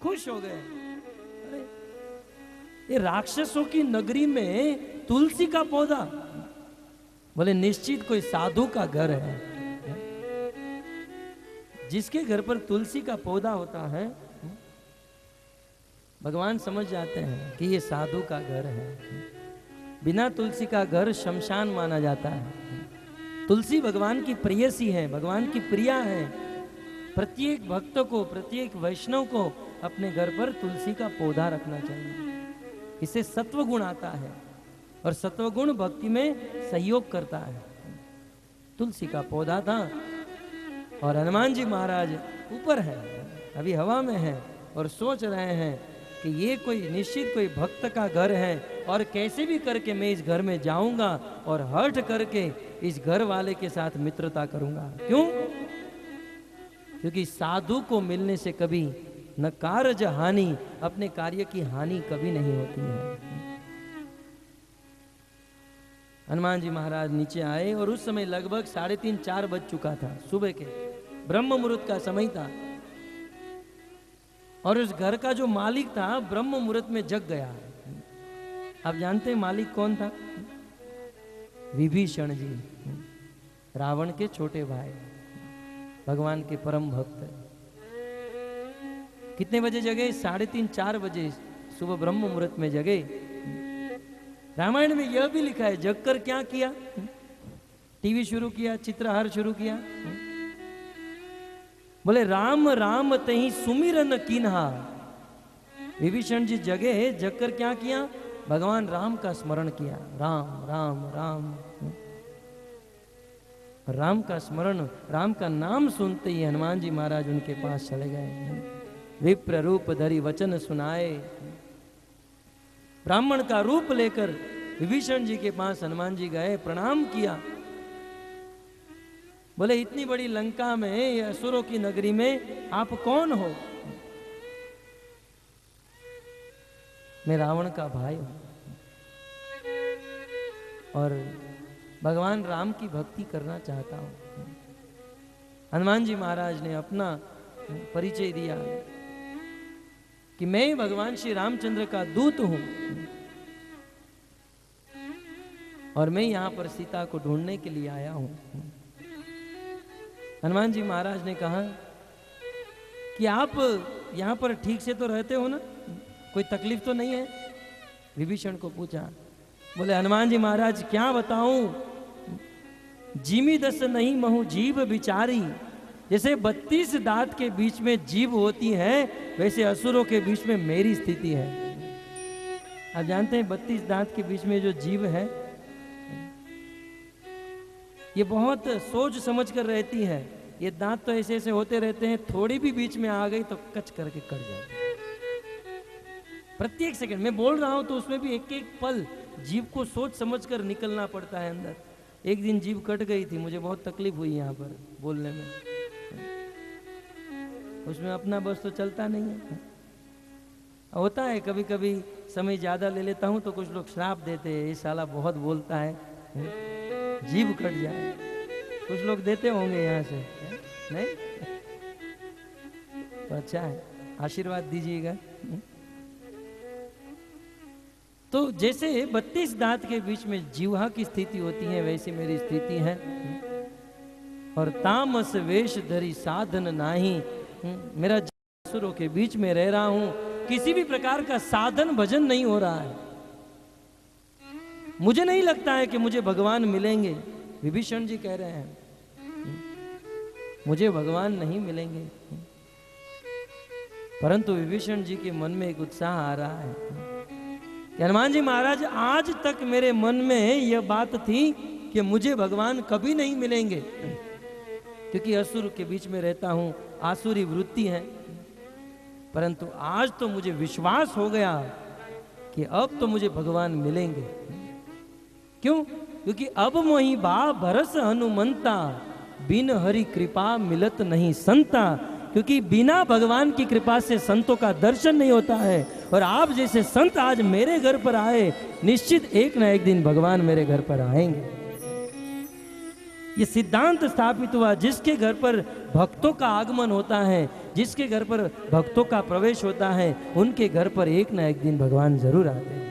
खुश हो गए। अरे ये राक्षसों की नगरी में तुलसी का पौधा, बोले निश्चित कोई साधु का घर है। जिसके घर पर तुलसी का पौधा होता है भगवान समझ जाते हैं कि ये साधु का घर है। बिना तुलसी का घर शमशान माना जाता है। तुलसी भगवान की प्रेयसी है, भगवान की प्रिया है। प्रत्येक भक्त को, प्रत्येक वैष्णव को अपने घर पर तुलसी का पौधा रखना चाहिए। इससे सत्व गुण आता है और सत्व गुण भक्ति में सहयोग करता है। तुलसी का पौधा था और हनुमान जी महाराज ऊपर है, अभी हवा में है और सोच रहे हैं कि ये कोई निश्चित कोई भक्त का घर है और कैसे भी करके मैं इस घर में जाऊंगा और हठ करके इस घर वाले के साथ मित्रता करूंगा। क्यों? क्योंकि साधु को मिलने से कभी न कारज हानि, अपने कार्य की हानि कभी नहीं होती है। हनुमान जी महाराज नीचे आए और उस समय लगभग 3:30-4 बज चुका था, सुबह के ब्रह्म मुहूर्त का समय था। और उस घर का जो मालिक था ब्रह्म मुहूर्त में जग गया। आप जानते हैं मालिक कौन था? विभीषण जी, रावण के छोटे भाई, भगवान के परम भक्त। कितने बजे जगे? 3:30-4 बजे सुबह ब्रह्म मुहूर्त में जगे। रामायण में यह भी लिखा है, जगकर क्या किया? टीवी शुरू किया, चित्रहार शुरू किया। बोले राम राम तही सुमिरन कीन्हा। विभीषण जी जगे, जगकर क्या किया? भगवान राम का स्मरण किया। राम राम राम, राम का स्मरण, राम का नाम सुनते ही हनुमान जी महाराज उनके पास चले गए। विप्र रूप धरी वचन सुनाए। ब्राह्मण का रूप लेकर विभीषण जी के पास हनुमान जी गए, प्रणाम किया। बोले इतनी बड़ी लंका में, असुरों की नगरी में आप कौन हो? मैं रावण का भाई हूं और भगवान राम की भक्ति करना चाहता हूं। हनुमान जी महाराज ने अपना परिचय दिया कि मैं भगवान श्री रामचंद्र का दूत हूं और मैं यहां पर सीता को ढूंढने के लिए आया हूं। हनुमान जी महाराज ने कहा कि आप यहां पर ठीक से तो रहते हो ना, कोई तकलीफ तो नहीं है? विभीषण को पूछा। बोले हनुमान जी महाराज क्या बताऊं, जीमी दस नहीं महु जीव बिचारी। जैसे 32 दांत के बीच में जीव होती है, वैसे असुरों के बीच में मेरी स्थिति है। आप जानते हैं 32 दांत के बीच में जो जीव है ये बहुत सोच समझ कर रहती है। ये दांत तो ऐसे ऐसे होते रहते हैं, थोड़ी भी बीच में आ गई तो कच करके कट जाती है। प्रत्येक सेकंड मैं बोल रहा हूं तो उसमें भी एक एक पल जीव को सोच समझ कर निकलना पड़ता है अंदर। एक दिन जीव कट गई थी, मुझे बहुत तकलीफ हुई यहाँ पर बोलने में। उसमें अपना बस तो चलता नहीं है। होता है कभी कभी समय ज्यादा ले लेता हूं तो कुछ लोग श्राप देते हैं, ये साला बहुत बोलता है, जीभ कट जाए। कुछ लोग देते होंगे यहाँ से, नहीं? तो अच्छा है, आशीर्वाद दीजिएगा। तो जैसे 32 दांत के बीच में जीवा की स्थिति होती है, वैसी मेरी स्थिति है। और तामस वेश धरी साधन नाही। मेरा असुरों के बीच में रह रहा हूं, किसी भी प्रकार का साधन भजन नहीं हो रहा है। मुझे नहीं लगता है कि मुझे भगवान मिलेंगे। विभीषण जी कह रहे हैं मुझे भगवान नहीं मिलेंगे। परंतु विभीषण जी के मन में एक उत्साह आ रहा है कि हनुमान जी महाराज, आज तक मेरे मन में यह बात थी कि मुझे भगवान कभी नहीं मिलेंगे, क्योंकि असुर के बीच में रहता हूं, आसुरी वृत्ति है। परंतु आज तो मुझे विश्वास हो गया कि अब तो मुझे भगवान मिलेंगे। क्यों? क्योंकि अब मोहि बा भरस हनुमंता, बिन हरि कृपा मिलत नहीं संता। क्योंकि बिना भगवान की कृपा से संतों का दर्शन नहीं होता है। और आप जैसे संत आज मेरे घर पर आए, निश्चित एक ना एक दिन भगवान मेरे घर पर आएंगे। ये सिद्धांत स्थापित हुआ, जिसके घर पर भक्तों का आगमन होता है, जिसके घर पर भक्तों का प्रवेश होता है उनके घर पर एक ना एक दिन भगवान जरूर आते हैं।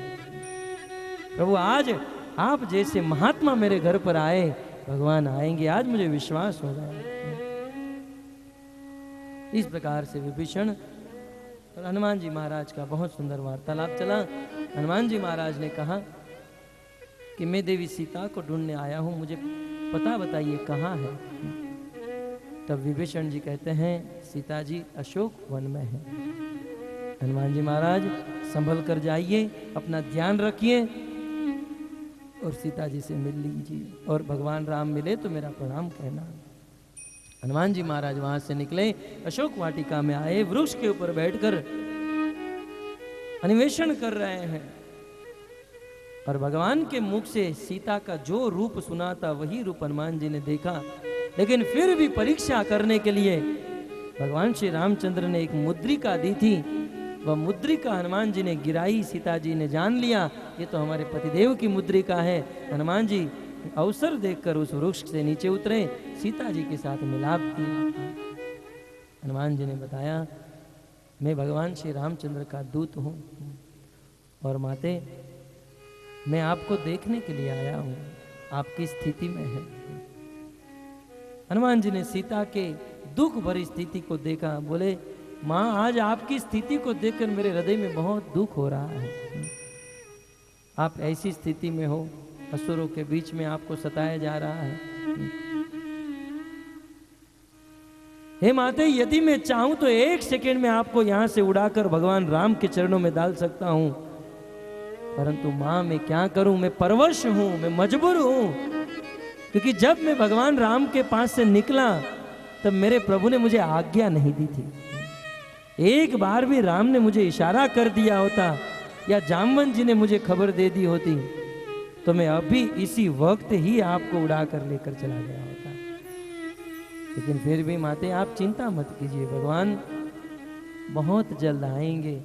प्रभु आज आप जैसे महात्मा मेरे घर पर आए, भगवान आएंगे, आज मुझे विश्वास हो गया। इस प्रकार से विभीषण और हनुमान जी महाराज का बहुत सुंदर वार्तालाप चला। हनुमान जी महाराज ने कहा कि मैं देवी सीता को ढूंढने आया हूं, मुझे पता बताइए कहाँ है। तब विभीषण जी कहते हैं सीता जी अशोक वन में है। हनुमान जी महाराज संभल कर जाइए, अपना ध्यान रखिए और सीता जी से मिल लीजिए, और भगवान राम मिले तो मेरा प्रणाम कहना। हनुमान जी महाराज वहां से निकले, अशोक वाटिका में आए, वृक्ष के ऊपर बैठकर अन्वेषण कर रहे हैं और भगवान के मुख से सीता का जो रूप सुना था वही रूप हनुमान जी ने देखा। लेकिन फिर भी परीक्षा करने के लिए भगवान श्री रामचंद्र ने एक मुद्रिका दी थी, वह मुद्रिका हनुमान जी ने गिराई। सीता जी ने जान लिया ये तो हमारे पतिदेव की मुद्रिका है। हनुमान जी अवसर देखकर उस वृक्ष से नीचे उतरे, सीता जी के साथ मिलाप किया। हनुमान जी ने बताया मैं भगवान श्री रामचंद्र का दूत हूँ और माते मैं आपको देखने के लिए आया हूँ, आपकी स्थिति में है। हनुमान जी ने सीता के दुख भरी स्थिति को देखा, बोले माँ आज आपकी स्थिति को देखकर मेरे हृदय में बहुत दुख हो रहा है। आप ऐसी स्थिति में हो, असुरों के बीच में आपको सताया जा रहा है। हे माते यदि मैं चाहूं तो एक सेकेंड में आपको यहां से उड़ाकर भगवान राम के चरणों में डाल सकता हूं, परंतु मां मैं क्या करूं, मैं परवश हूं, मैं मजबूर हूं, क्योंकि जब मैं भगवान राम के पास से निकला तब मेरे प्रभु ने मुझे आज्ञा नहीं दी थी। एक बार भी राम ने मुझे इशारा कर दिया होता या जामवंत जी ने मुझे खबर दे दी होती तो मैं अभी इसी वक्त ही आपको उड़ाकर लेकर चला गया होता। लेकिन फिर भी माते आप चिंता मत कीजिए, भगवान बहुत जल्द आएंगे,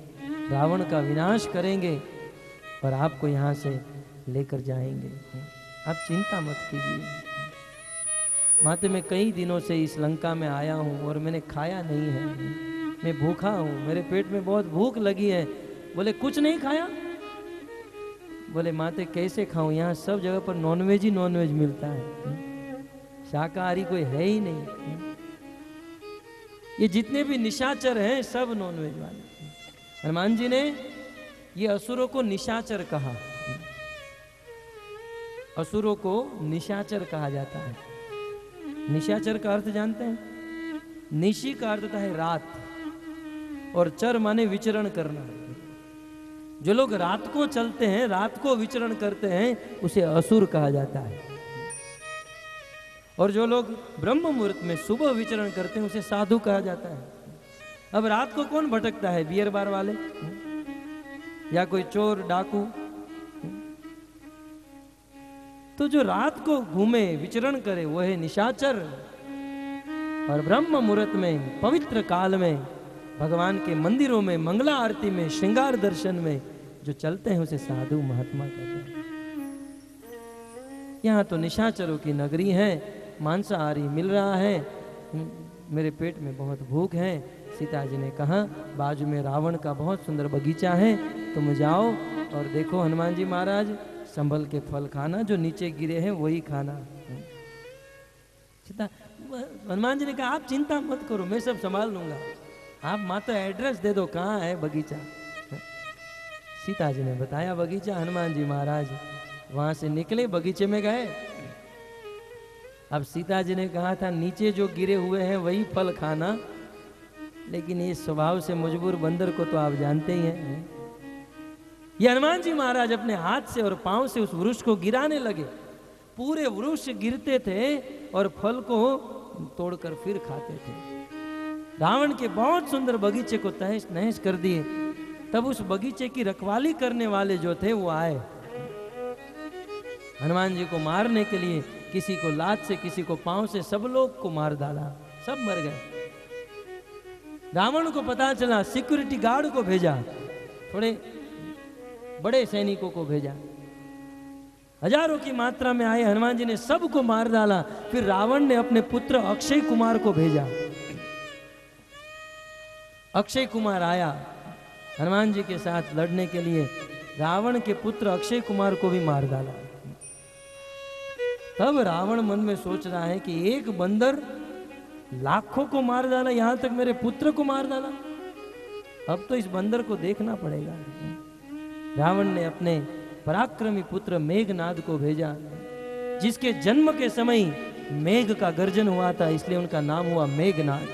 रावण का विनाश करेंगे और आपको यहाँ से लेकर जाएंगे, आप चिंता मत कीजिए। माते मैं कई दिनों से इस लंका में आया हूँ और मैंने खाया नहीं है, मैं भूखा हूँ, मेरे पेट में बहुत भूख लगी है। बोले कुछ नहीं खाया? बोले माते कैसे खाऊं, यहाँ सब जगह पर नॉनवेज ही नॉनवेज मिलता है, शाकाहारी कोई है ही नहीं। ये जितने भी निशाचर हैं सब नॉनवेज वाले। हनुमान जी ने ये असुरों को निशाचर कहा। असुरों को निशाचर कहा जाता है। निशाचर का अर्थ जानते हैं? निशी का अर्थ है रात और चर माने विचरण करना। जो लोग रात को चलते हैं, रात को विचरण करते हैं, उसे असुर कहा जाता है। और जो लोग ब्रह्म मुहूर्त में सुबह विचरण करते हैं उसे साधु कहा जाता है। अब रात को कौन भटकता है? बियर बार वाले या कोई चोर डाकू। तो जो रात को घूमे विचरण करे वो है निशाचर। और ब्रह्म मुहूर्त में पवित्र काल में भगवान के मंदिरों में मंगला आरती में श्रृंगार दर्शन में जो चलते हैं उसे साधु महात्मा कहते हैं। यहाँ तो निशाचरों की नगरी है, मांसाहारी मिल रहा है, मेरे पेट में बहुत भूख है। सीता जी ने कहा बाजू में रावण का बहुत सुंदर बगीचा है, तुम जाओ और देखो हनुमान जी महाराज संभल के फल खाना, जो नीचे गिरे हैं वही खाना। सीता हनुमान जी ने कहा आप चिंता मत करो, मैं सब संभाल लूंगा, आप मात्र एड्रेस दे दो कहाँ है बगीचा। सीता जी ने बताया बगीचा। हनुमान जी महाराज वहां से निकले, बगीचे में गए। अब सीता जी ने कहा था नीचे जो गिरे हुए हैं वही फल खाना, लेकिन ये स्वभाव से मजबूर बंदर को तो आप जानते ही हैं। ये हनुमान जी महाराज अपने हाथ से और पांव से उस वृक्ष को गिराने लगे। पूरे वृक्ष गिरते थे और फल को तोड़कर फिर खाते थे। रावण के बहुत सुंदर बगीचे को तहस नहस कर दिए। तब उस बगीचे की रखवाली करने वाले जो थे वो आए हनुमान जी को मारने के लिए। किसी को लात से, किसी को पांव से, सब लोग को मार डाला, सब मर गए। रावण को पता चला, सिक्योरिटी गार्ड को भेजा, थोड़े बड़े सैनिकों को भेजा, हजारों की मात्रा में आए। हनुमान जी ने सबको मार डाला। फिर रावण ने अपने पुत्र अक्षय कुमार को भेजा। अक्षय कुमार आया हनुमान जी के साथ लड़ने के लिए, रावण के पुत्र अक्षय कुमार को भी मार डाला। तब रावण मन में सोच रहा है कि एक बंदर लाखों को मार डाला, यहां तक मेरे पुत्र को मार डाला, अब तो इस बंदर को देखना पड़ेगा। रावण ने अपने पराक्रमी पुत्र मेघनाद को भेजा, जिसके जन्म के समय मेघ का गर्जन हुआ था, इसलिए उनका नाम हुआ मेघनाद।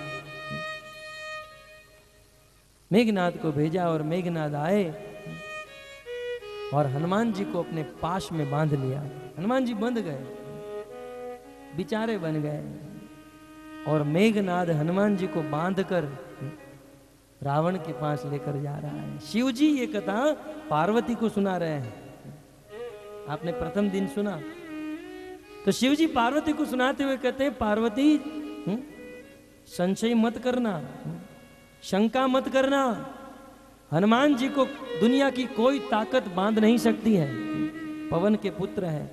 मेघनाद को भेजा और मेघनाद आए और हनुमान जी को अपने पाश में बांध लिया। हनुमान जी बंध गए, बिचारे बन गए, और मेघनाद हनुमान जी को बांधकर रावण के पास लेकर जा रहा है। शिव जी ये कथा पार्वती को सुना रहे हैं। आपने प्रथम दिन सुना तो शिव जी पार्वती को सुनाते हुए कहते हैं, पार्वती संशय मत करना, शंका मत करना, हनुमान जी को दुनिया की कोई ताकत बांध नहीं सकती है, पवन के पुत्र है।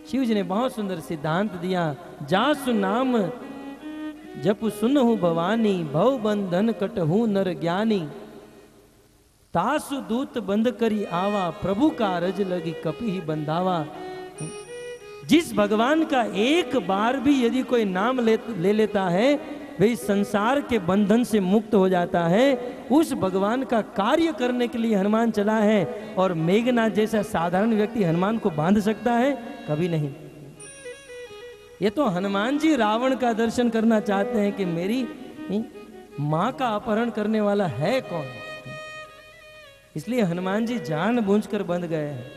शिव जी ने बहुत सुंदर सिद्धांत दिया, जासु नाम जप सुनहु भवानी, भव बंधन कटहु नर ज्ञानी, तासु दूत बंद करी आवा, प्रभु का रज लगी कपि ही बंधावा। जिस भगवान का एक बार भी यदि कोई नाम ले लेता है, वे संसार के बंधन से मुक्त हो जाता है। उस भगवान का कार्य करने के लिए हनुमान चला है, और मेघनाद जैसा साधारण व्यक्ति हनुमान को बांध सकता है? कभी नहीं। ये तो हनुमान जी रावण का दर्शन करना चाहते हैं कि मेरी मां का अपहरण करने वाला है कौन, इसलिए हनुमान जी जानबूझकर बंध गए हैं।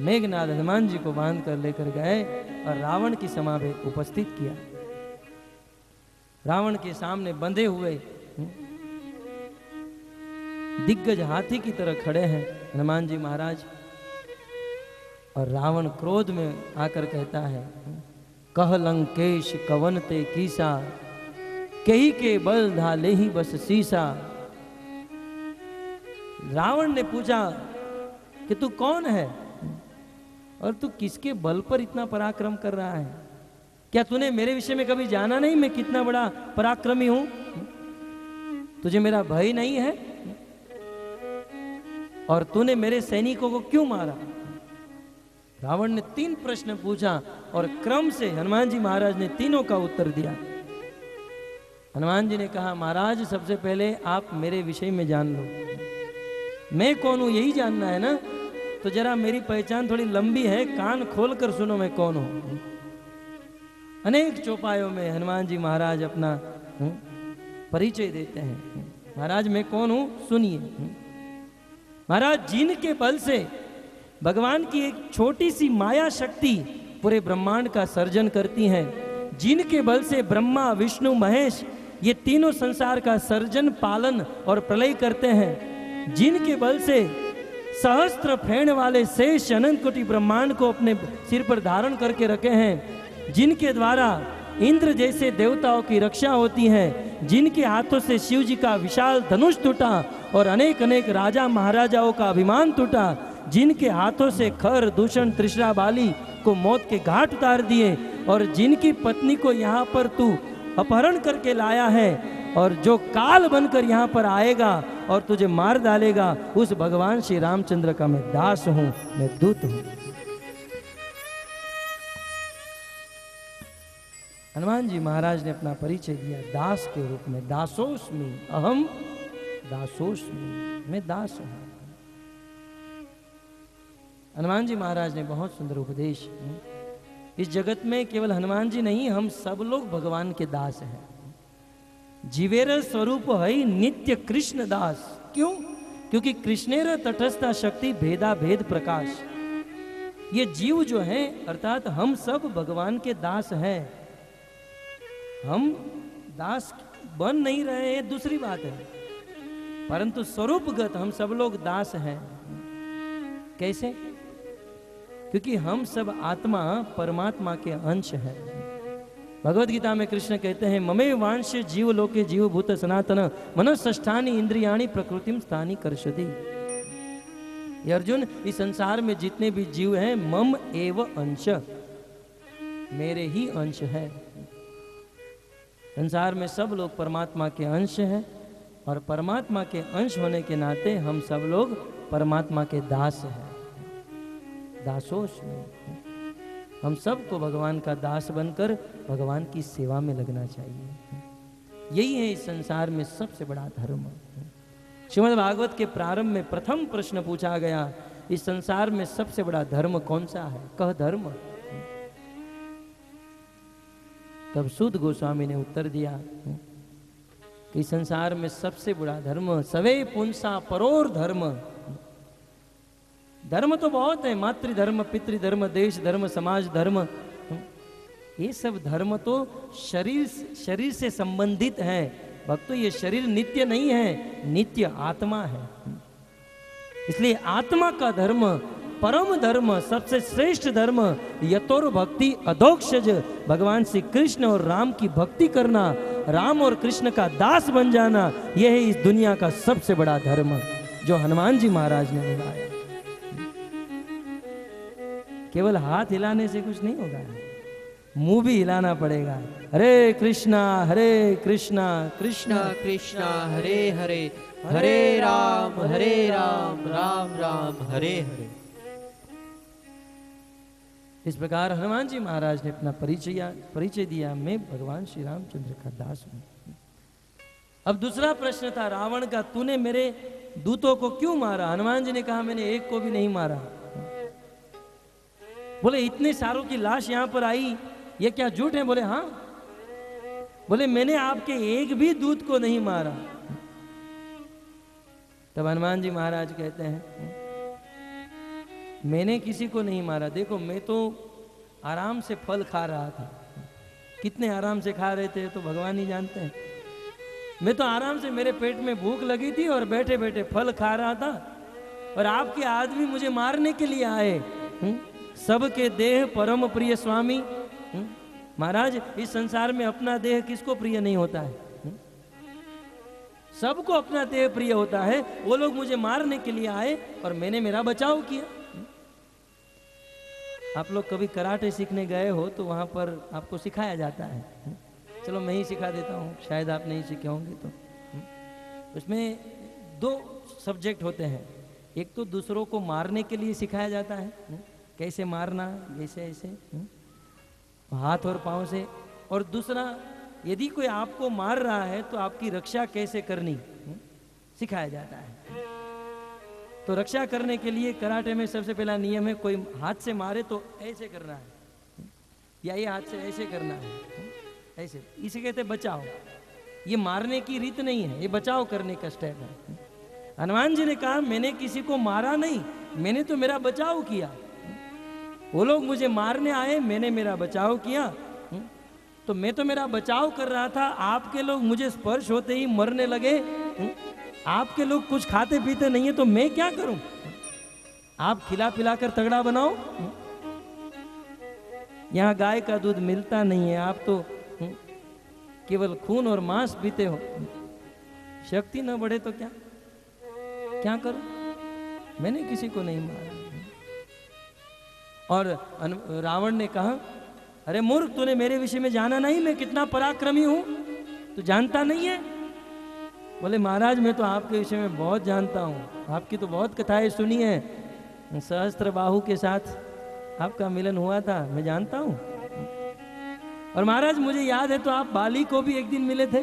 मेघनाद हनुमान जी को बांध कर लेकर गए और रावण की सभा में उपस्थित किया। रावण के सामने बंधे हुए दिग्गज हाथी की तरह खड़े हैं हनुमान जी महाराज, और रावण क्रोध में आकर कहता है, कह लंकेश कवन ते कीसा, कही के बल धाले ही बस सीसा। रावण ने पूछा कि तू कौन है और तू किसके बल पर इतना पराक्रम कर रहा है? क्या तूने मेरे विषय में कभी जाना नहीं मैं कितना बड़ा पराक्रमी हूं? तुझे मेरा भय नहीं है? और तूने मेरे सैनिकों को क्यों मारा? रावण ने 3 प्रश्न पूछा और क्रम से हनुमान जी महाराज ने तीनों का उत्तर दिया। हनुमान जी ने कहा, महाराज सबसे पहले आप मेरे विषय में जान लो, मैं कौन हूं यही जानना है ना? तो जरा मेरी पहचान थोड़ी लंबी है, कान खोलकर सुनो मैं कौन हूं। अनेक चौपायों में हनुमान जी महाराज अपना परिचय देते हैं। महाराज मैं कौन हूं सुनिए। महाराज, जिनके बल से भगवान की एक छोटी सी माया शक्ति पूरे ब्रह्मांड का सर्जन करती है, जिनके बल से ब्रह्मा विष्णु महेश ये तीनों संसार का सर्जन पालन और प्रलय करते हैं, जिनके बल से सहस्त्र फेण वाले शेष अनंत कोटि ब्रह्मांड को अपने सिर पर धारण करके रखे हैं, जिनके द्वारा इंद्र जैसे देवताओं की रक्षा होती है, जिनके हाथों से शिव जी का विशाल धनुष टूटा और अनेक अनेक राजा महाराजाओं का अभिमान टूटा, जिनके हाथों से खर दूषण तृष्णा बाली को मौत के घाट उतार दिए, और जिनकी पत्नी को यहाँ पर तू अपहरण करके लाया है, और जो काल बनकर यहाँ पर आएगा और तुझे मार डालेगा, उस भगवान श्री रामचंद्र का मैं दास हूं, मैं दूत हूं। हनुमान जी महाराज ने अपना परिचय दिया दास के रूप में, दासोस्मि अहम दासोस्मि, मैं दास हूं। हनुमान जी महाराज ने बहुत सुंदर उपदेश। इस जगत में केवल हनुमान जी नहीं, हम सब लोग भगवान के दास हैं। जीवेर स्वरूप है नित्य कृष्ण दास। क्यों? क्योंकि कृष्णेर तटस्था शक्ति भेदा भेद प्रकाश। ये जीव जो है अर्थात हम सब भगवान के दास हैं। हम दास बन नहीं रहे हैं दूसरी बात है, परंतु स्वरूपगत हम सब लोग दास हैं। कैसे? क्योंकि हम सब आत्मा परमात्मा के अंश हैं। भगवत गीता में कृष्ण कहते हैं, ममे वांश जीव लोके जीव भूत सनातन मनस्ष्ठानि इंद्रियाणि प्रकृतिम स्थानि कर्षति। ये अर्जुन, इस संसार में जितने भी जीव हैं मम एव अंश, मेरे ही अंश है। संसार में सब लोग परमात्मा के अंश हैं और परमात्मा के अंश होने के नाते हम सब लोग परमात्मा के दास हैं, दासोश में। हम सबको भगवान का दास बनकर भगवान की सेवा में लगना चाहिए। यही है इस संसार में सबसे बड़ा धर्म। श्रीमद् भागवत के प्रारंभ में प्रथम प्रश्न पूछा गया, इस संसार में सबसे बड़ा धर्म कौन सा है? कह धर्म। तब सूत गोस्वामी ने उत्तर दिया कि संसार में सबसे बड़ा धर्म सवे पुंसा परोर धर्म। धर्म तो बहुत है, मातृधर्म, पितृधर्म, देश धर्म, समाज धर्म, ये सब धर्म तो शरीर से संबंधित है। भक्तों, ये शरीर नित्य नहीं है, नित्य आत्मा है। इसलिए आत्मा का धर्म परम धर्म, सबसे श्रेष्ठ धर्म, यतोर भक्ति अधोक्षज, भगवान श्री कृष्ण और राम की भक्ति करना, राम और कृष्ण का दास बन जाना, यह है इस दुनिया का सबसे बड़ा धर्म जो हनुमान जी महाराज ने निभाया। केवल हाथ हिलाने से कुछ नहीं होगा, मुंह भी हिलाना पड़ेगा। हरे कृष्णा कृष्णा कृष्णा हरे हरे, हरे राम राम राम हरे हरे। इस प्रकार हनुमान जी महाराज ने अपना परिचय दिया, मैं भगवान श्री रामचंद्र का दास हूं। अब दूसरा प्रश्न था रावण का, तूने मेरे दूतों को क्यों मारा? हनुमान जी ने कहा, मैंने एक को भी नहीं मारा। बोले, इतने सारों की लाश यहां पर आई, ये क्या झूठ है? बोले हाँ। बोले, मैंने आपके एक भी दूत को नहीं मारा। तब हनुमान जी महाराज कहते हैं, मैंने किसी को नहीं मारा। देखो, मैं तो आराम से फल खा रहा था। कितने आराम से खा रहे थे तो भगवान ही जानते हैं। मैं तो आराम से, मेरे पेट में भूख लगी थी और बैठे बैठे फल खा रहा था, और आपके आदमी मुझे मारने के लिए आए। सबके देह परम प्रिय स्वामी। महाराज, इस संसार में अपना देह किसको प्रिय नहीं होता है? सबको अपना देह प्रिय होता है। वो लोग मुझे मारने के लिए आए और मैंने मेरा बचाव किया। आप लोग कभी कराटे सीखने गए हो तो वहां पर आपको सिखाया जाता है। चलो मैं ही सिखा देता हूँ, शायद आप नहीं सीखे होंगे तो। उसमें दो सब्जेक्ट होते हैं। एक तो दूसरों को मारने के लिए सिखाया जाता है, कैसे मारना, ऐसे ऐसे हाथ और पांव से। और दूसरा, यदि कोई आपको मार रहा है तो आपकी रक्षा कैसे करनी सिखाया जाता है। तो रक्षा करने के लिए कराटे में सबसे पहला नियम है, कोई हाथ से मारे तो ऐसे करना है, या ये हाथ से ऐसे करना है, ऐसे। इसे कहते बचाव। ये मारने की रीत नहीं है, ये बचाव करने का स्टेप है। हनुमान जी ने कहा, मैंने किसी को मारा नहीं, मैंने तो मेरा बचाव किया। वो लोग मुझे मारने आए, मैंने मेरा बचाव किया। तो मैं तो मेरा बचाव कर रहा था, आपके लोग मुझे स्पर्श होते ही मरने लगे। आपके लोग कुछ खाते पीते नहीं है तो मैं क्या करूं? आप खिला पिला कर तगड़ा बनाओ। यहां गाय का दूध मिलता नहीं है, आप तो केवल खून और मांस पीते हो। शक्ति न बढ़े तो क्या करूं? मैंने किसी को नहीं मारा। और रावण ने कहा, अरे मूर्ख, तूने मेरे विषय में जाना नहीं, मैं कितना पराक्रमी हूं, तू जानता नहीं है? बोले, महाराज मैं तो आपके विषय में बहुत जानता हूँ, आपकी तो बहुत कथाएं सुनी है। सहस्त्र बाहु के साथ आपका मिलन हुआ था, मैं जानता हूँ। और महाराज मुझे याद है तो आप बाली को भी एक दिन मिले थे।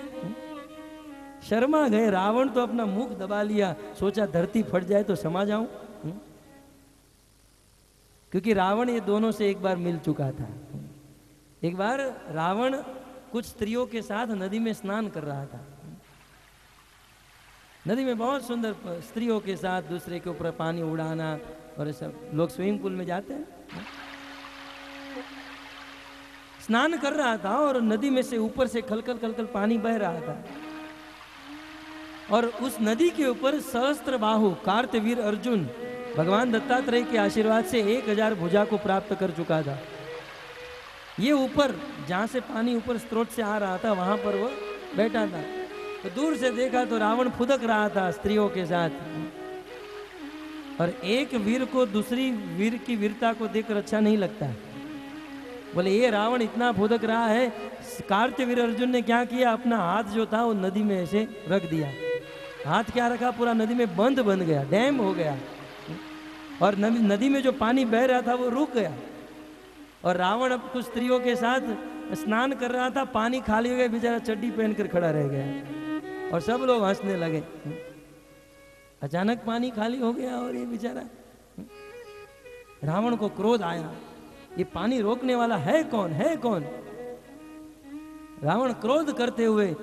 शर्मा गए। रावण तो अपना मुख दबा लिया, सोचा धरती फट जाए तो समा जाऊं, क्योंकि रावण ये दोनों से एक बार मिल चुका था। एक बार रावण कुछ स्त्रियों के साथ नदी में स्नान कर रहा था। नदी में बहुत सुंदर स्त्रियों के साथ दूसरे के ऊपर पानी उड़ाना, और सब लोग स्विमिंग पूल में जाते हैं। स्नान कर रहा था और नदी में से ऊपर से खलखल खलखल पानी बह रहा था, और उस नदी के ऊपर सहस्त्र बाहु कार्तवीर अर्जुन भगवान दत्तात्रेय के आशीर्वाद से 1000 भुजा को प्राप्त कर चुका था। ये ऊपर जहाँ से पानी ऊपर स्रोत से आ रहा था वहां पर वो बैठा था। तो दूर से देखा तो रावण फुदक रहा था स्त्रियों के साथ, और एक वीर को दूसरी वीर की वीरता को देखकर अच्छा नहीं लगता। बोले, ये रावण इतना फुदक रहा है कार्तवीर अर्जुन ने क्या किया, अपना हाथ जो था वो नदी में ऐसे रख दिया। हाथ क्या रखा, पूरा नदी में बंद बन गया, डैम हो गया, और नदी में जो पानी बह रहा था वो रुक गया। और रावण अब कुछ स्त्रियों के साथ स्नान कर रहा था, पानी खाली हो गया, बेचारा चड्डी पहनकर खड़ा रह गया और सब लोग हंसने लगे। अचानक पानी खाली हो गया और ये बेचारा, रावण को क्रोध आया, ये पानी रोकने वाला है कौन, है कौन। रावण क्रोध करते हुए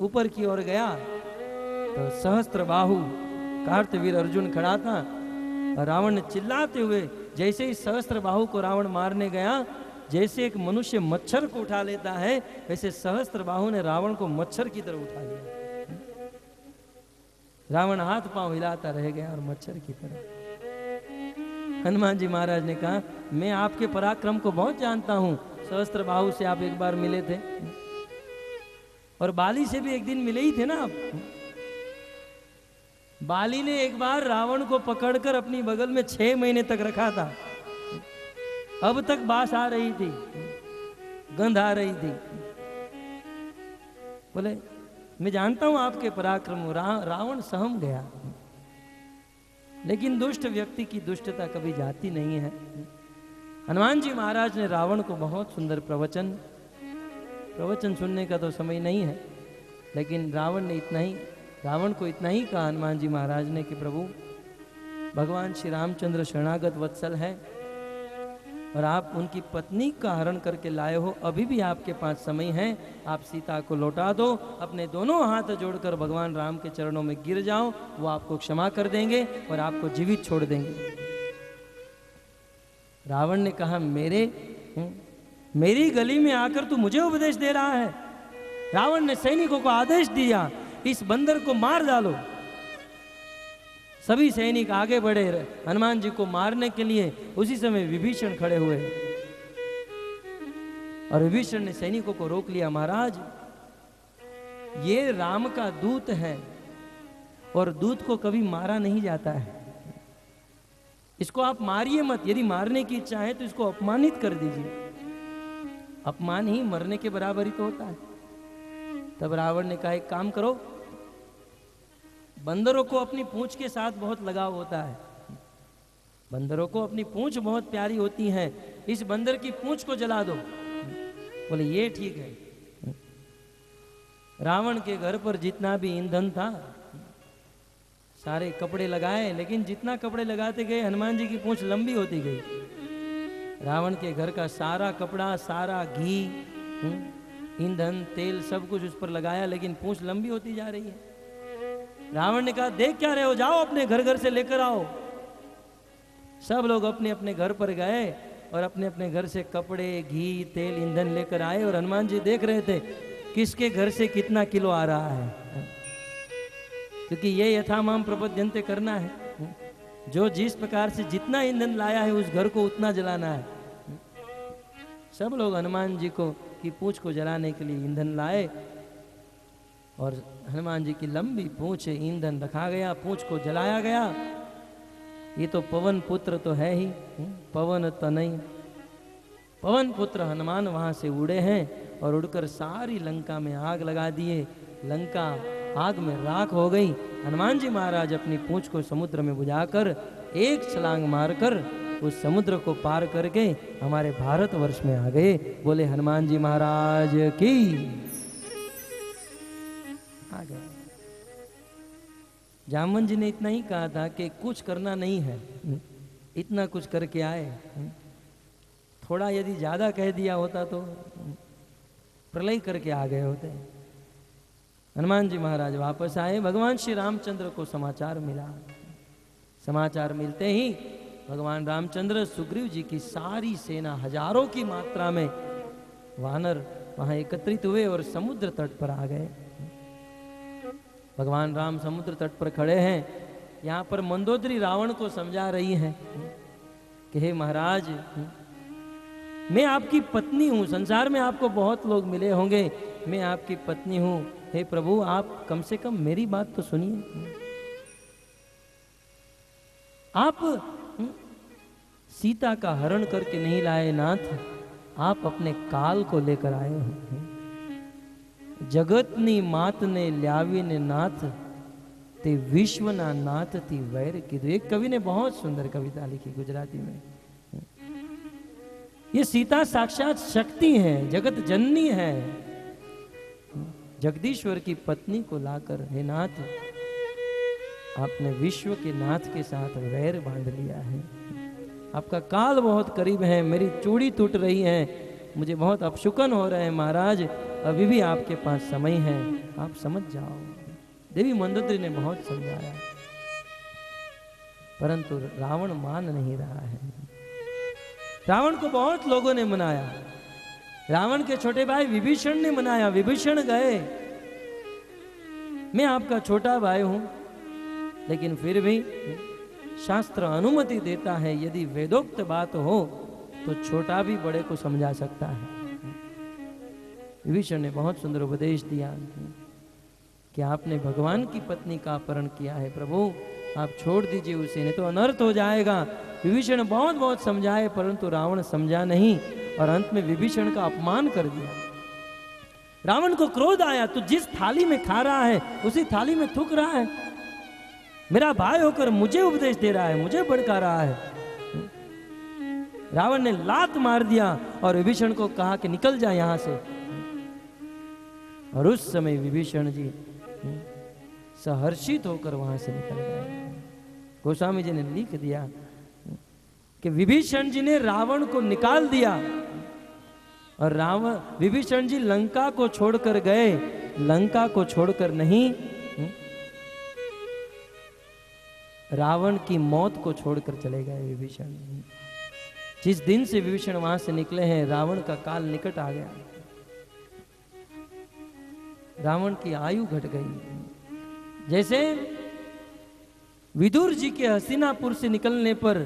ऊपर की ओर गया तो सहस्त्र बाहु कार्तवीर अर्जुन खड़ा था। और रावण ने चिल्लाते हुए, जैसे ही सहस्त्र बाहु को रावण मारने गया, जैसे एक मनुष्य मच्छर को उठा लेता है, वैसे सहस्त्र बाहु ने रावण को मच्छर की तरह उठा लिया। रावण हाथ पांव हिलाता रह गया और मच्छर की तरह। हनुमान जी महाराज ने कहा, मैं आपके पराक्रम को बहुत जानता हूं, सहस्त्र बाहु से आप एक बार मिले थे और बाली से भी एक दिन मिले ही थे ना आप। बाली ने एक बार रावण को पकड़कर अपनी बगल में 6 महीने तक रखा था, अब तक बास आ रही थी, गंध आ रही थी। बोले मैं जानता हूं आपके पराक्रम। रावण सहम गया, लेकिन दुष्ट व्यक्ति की दुष्टता कभी जाती नहीं है। हनुमान जी महाराज ने रावण को बहुत सुंदर प्रवचन सुनने का तो समय नहीं है, लेकिन रावण को इतना ही कहा हनुमान जी महाराज ने कि प्रभु, भगवान श्री रामचंद्र शरणागत वत्सल है और आप उनकी पत्नी का हरण करके लाए हो, अभी भी आपके पास समय है, आप सीता को लौटा दो, अपने दोनों हाथ जोड़कर भगवान राम के चरणों में गिर जाओ, वो आपको क्षमा कर देंगे और आपको जीवित छोड़ देंगे। रावण ने कहा, मेरी गली में आकर तू मुझे उपदेश दे रहा है। रावण ने सैनिकों को आदेश दिया, इस बंदर को मार डालो। सभी सैनिक आगे बढ़े हनुमान जी को मारने के लिए। उसी समय विभीषण खड़े हुए और विभीषण ने सैनिकों को रोक लिया। महाराज, ये राम का दूत है और दूत को कभी मारा नहीं जाता है, इसको आप मारिए मत। यदि मारने की इच्छा है तो इसको अपमानित कर दीजिए, अपमान ही मरने के बराबर ही तो होता है। तब रावण ने कहा, एक काम करो, बंदरों को अपनी पूंछ के साथ बहुत लगाव होता है, बंदरों को अपनी पूंछ बहुत प्यारी होती है, इस बंदर की पूंछ को जला दो। बोले ये ठीक है। रावण के घर पर जितना भी ईंधन था सारे कपड़े लगाए, लेकिन जितना कपड़े लगाते गए हनुमान जी की पूंछ लंबी होती गई। रावण के घर का सारा कपड़ा, सारा घी, ईंधन, तेल सब कुछ उस पर लगाया, लेकिन पूंछ लंबी होती जा रही है। रावण ने कहा, देख क्या रहे हो, जाओ अपने घर से लेकर आओ। सब लोग अपने अपने घर पर गए और अपने अपने घर से कपड़े, घी, तेल, ईंधन लेकर आए। और हनुमान जी देख रहे थे किसके घर से कितना किलो आ रहा है, क्योंकि ये यथामाम प्रपद्यन्ते करना है। जो जिस प्रकार से जितना ईंधन लाया है उस घर को उतना जलाना है। सब लोग हनुमान जी को की पूंछ को जलाने के लिए ईंधन लाए और हनुमान जी की लंबी पूंछ ईंधन रखा गया, पूंछ को जलाया गया। ये तो पवन पुत्र तो है ही, पवन तनय, पवन पुत्र हनुमान वहां से उड़े हैं और उड़कर सारी लंका में आग लगा दिए। लंका आग में राख हो गई। हनुमान जी महाराज अपनी पूंछ को समुद्र में बुझाकर एक छलांग मारकर उस समुद्र को पार करके हमारे भारतवर्ष में आ गए। बोले हनुमान जी महाराज की। आ गए। जामवन जी ने इतना ही कहा था कि कुछ करना नहीं है, इतना कुछ करके आए। थोड़ा यदि ज्यादा कह दिया होता तो प्रलय करके आ गए होते। हनुमान जी महाराज वापस आए। भगवान श्री रामचंद्र को समाचार मिला। समाचार मिलते ही भगवान रामचंद्र सुग्रीव जी की सारी सेना, हजारों की मात्रा में वानर वहां एकत्रित हुए और समुद्र तट पर आ गए। भगवान राम समुद्र तट पर खड़े हैं। यहाँ पर मंदोदरी रावण को समझा रही हैं कि हे महाराज, मैं आपकी पत्नी हूँ। संसार में आपको बहुत लोग मिले होंगे, मैं आपकी पत्नी हूँ। हे प्रभु, आप कम से कम मेरी बात तो सुनिए। आप सीता का हरण करके नहीं लाए नाथ, आप अपने काल को लेकर आए हो। જગતની માતને લાવીને નાથ તે વિશ્વના નાથથી વૈર કીધું। एक कवि ने बहुत सुंदर कविता लिखी गुजराती में। ये सीता साक्षात शक्ति है, जगत जननी है। जगदीश्वर की पत्नी को लाकर, हे नाथ आपने विश्व के नाथ के साथ वैर बांध लिया है। आपका काल बहुत करीब है, मेरी चूड़ी टूट रही है, मुझे बहुत अपशुकन हो रहे हैं महाराज, अभी भी आपके पास समय है, आप समझ जाओ। देवी मंदोदरी ने बहुत समझाया, परंतु रावण मान नहीं रहा है। रावण को बहुत लोगों ने मनाया, रावण के छोटे भाई विभीषण ने मनाया। विभीषण गए, मैं आपका छोटा भाई हूं, लेकिन फिर भी शास्त्र अनुमति देता है यदि वेदोक्त बात हो तो छोटा भी बड़े को समझा सकता है। विभीषण ने बहुत सुंदर उपदेश दिया कि आपने भगवान की पत्नी का अपहरण किया है, प्रभु आप छोड़ दीजिए उसे, नहीं तो अनर्थ हो जाएगा। विभीषण बहुत बहुत समझाए, परंतु रावण समझा नहीं और अंत में विभीषण का अपमान कर दिया। रावण को क्रोध आया, तो जिस थाली में खा रहा है उसी थाली में थूक रहा है, मेरा भाई होकर मुझे उपदेश दे रहा है, मुझे भड़का रहा है। रावण ने लात मार दिया और विभीषण को कहा कि निकल जा यहां से। और उस समय विभीषण जी सहर्षित होकर वहां से निकल गए। गोस्वामी जी ने लिख दिया कि विभीषण जी ने रावण को निकाल दिया और विभीषण जी लंका को छोड़कर गए, लंका को छोड़कर नहीं, रावण की मौत को छोड़कर चले गए विभीषण। जिस दिन से विभीषण वहां से निकले हैं, रावण का काल निकट आ गया, रावण की आयु घट गई। जैसे विदुर जी के हस्तिनापुर से निकलने पर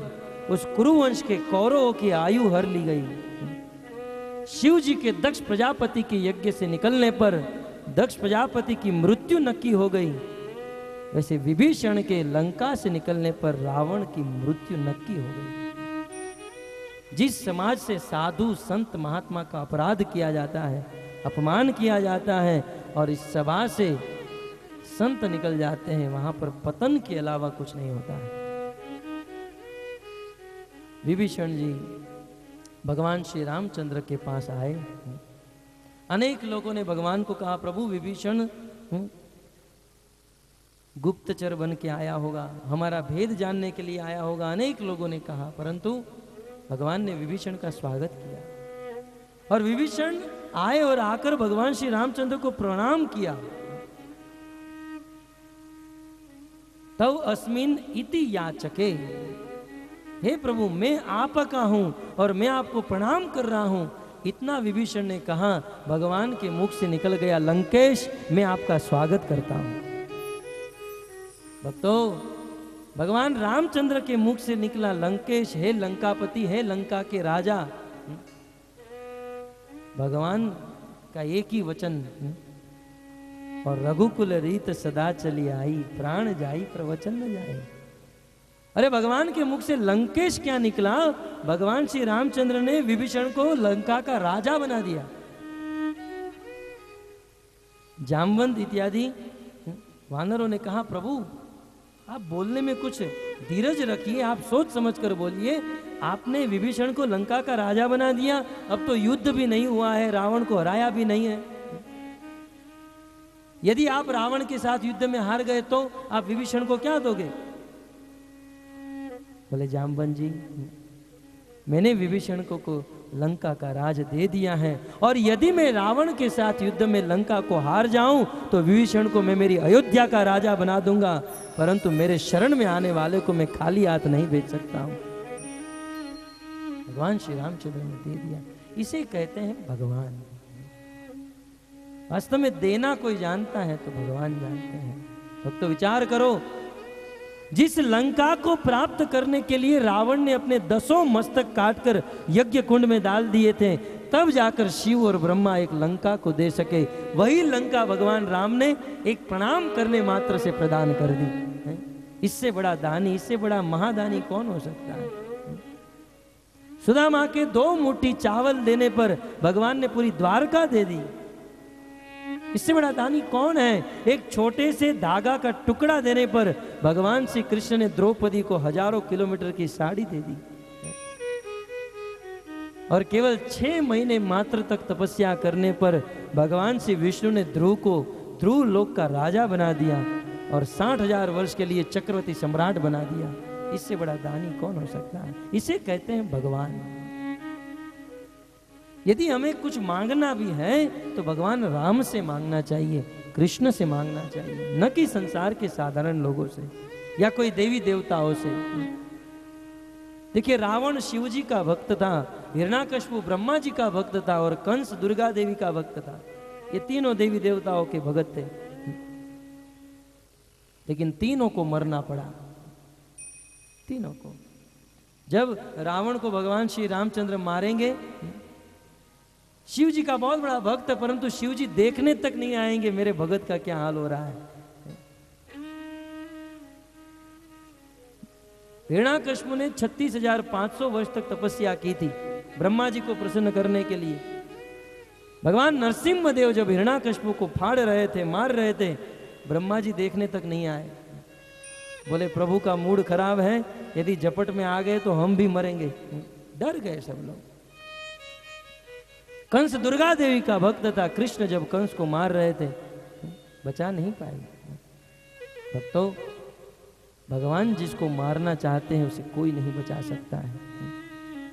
उस कुरुवंश के कौरवों की आयु हर ली गई। शिव जी के दक्ष प्रजापति के यज्ञ से निकलने पर दक्ष प्रजापति की मृत्यु नक्की हो गई, वैसे विभीषण के लंका से निकलने पर रावण की मृत्यु नक्की हो गई। जिस समाज से साधु संत महात्मा का अपराध किया जाता है, अपमान किया जाता है और इस सभा से संत निकल जाते हैं, वहां पर पतन के अलावा कुछ नहीं होता है। विभीषण जी भगवान श्री रामचंद्र के पास आए। अनेक लोगों ने भगवान को कहा, प्रभु विभीषण गुप्तचर बन के आया होगा, हमारा भेद जानने के लिए आया होगा, अनेक लोगों ने कहा, परंतु भगवान ने विभीषण का स्वागत किया। और विभीषण आए और आकर भगवान श्री रामचंद्र को प्रणाम किया। तव अस्मिन इति याचके, हे प्रभु मैं आपका हूं और मैं आपको प्रणाम कर रहा हूं, इतना विभीषण ने कहा। भगवान के मुख से निकल गया, लंकेश मैं आपका स्वागत करता हूं। भक्तों, भगवान रामचंद्र के मुख से निकला लंकेश, हे लंकापति, हे लंका के राजा। भगवान का एक ही वचन, और रघुकुल रीत सदा चली आई, प्राण जाई प्रवचन न जाए। अरे भगवान के मुख से लंकेश क्या निकला, भगवान श्री रामचंद्र ने विभीषण को लंका का राजा बना दिया। जामवंत इत्यादि वानरों ने कहा, प्रभु आप बोलने में कुछ धीरज रखिए, आप सोच समझ कर बोलिए। आपने विभीषण को लंका का राजा बना दिया, अब तो युद्ध भी नहीं हुआ है, रावण को हराया भी नहीं है। यदि आप रावण के साथ युद्ध में हार गए तो आप विभीषण को क्या दोगे? बोले जामवंत जी, मैंने विभीषण को लंका का राज दे दिया है, और यदि मैं रावण के साथ युद्ध में लंका को हार जाऊं तो विभीषण को मैं मेरी अयोध्या का राजा बना दूंगा, परंतु मेरे शरण में आने वाले को मैं खाली हाथ नहीं भेज सकता हूं। भगवान श्री रामचंद्र ने दे दिया। इसे कहते हैं भगवान। वास्तव में देना कोई जानता है तो भगवान जानते हैं। अब तो विचार करो, जिस लंका को प्राप्त करने के लिए रावण ने अपने 10 मस्तक काटकर यज्ञ कुंड में डाल दिए थे, तब जाकर शिव और ब्रह्मा एक लंका को दे सके, वही लंका भगवान राम ने एक प्रणाम करने मात्र से प्रदान कर दी। इससे बड़ा दानी, इससे बड़ा महादानी कौन हो सकता है? सुदामा के 2 मुट्ठी चावल देने पर भगवान ने पूरी द्वारका दे दी। इससे बड़ा दानी कौन है? एक छोटे से धागा का टुकड़ा देने पर भगवान श्री कृष्ण ने द्रौपदी को हजारों किलोमीटर की साड़ी दे दी और केवल 6 महीने मात्र तक तपस्या करने पर भगवान श्री विष्णु ने ध्रुव को ध्रुव लोक का राजा बना दिया और 60,000 वर्ष के लिए चक्रवर्ती सम्राट बना दिया। इससे बड़ा दानी कौन हो सकता है? इसे कहते हैं भगवान। यदि हमें कुछ मांगना भी है तो भगवान राम से मांगना चाहिए, कृष्ण से मांगना चाहिए, न कि संसार के साधारण लोगों से या कोई देवी देवताओं से। देखिए, रावण शिव जी का भक्त था, हिरण्याकश्यप ब्रह्मा जी का भक्त था और कंस दुर्गा देवी का भक्त था। ये तीनों देवी देवताओं के भगत थे, लेकिन तीनों को मरना पड़ा। तीनों को। जब रावण को भगवान श्री रामचंद्र मारेंगे, शिव जी का बहुत बड़ा भक्त है, परंतु शिव जी देखने तक नहीं आएंगे मेरे भगत का क्या हाल हो रहा है। हिरण्याकश्यप ने 36,500 वर्ष तक तपस्या की थी ब्रह्मा जी को प्रसन्न करने के लिए। भगवान नरसिंह देव जब हिरण्याकश्यप को फाड़ रहे थे, मार रहे थे, ब्रह्मा जी देखने तक नहीं आए। बोले प्रभु का मूड खराब है, यदि झपट में आ गए तो हम भी मरेंगे। डर गए सब लोग। कंस दुर्गा देवी का भक्त था, कृष्ण जब कंस को मार रहे थे बचा नहीं पाए। भक्तों, भगवान जिसको मारना चाहते हैं उसे कोई नहीं बचा सकता है।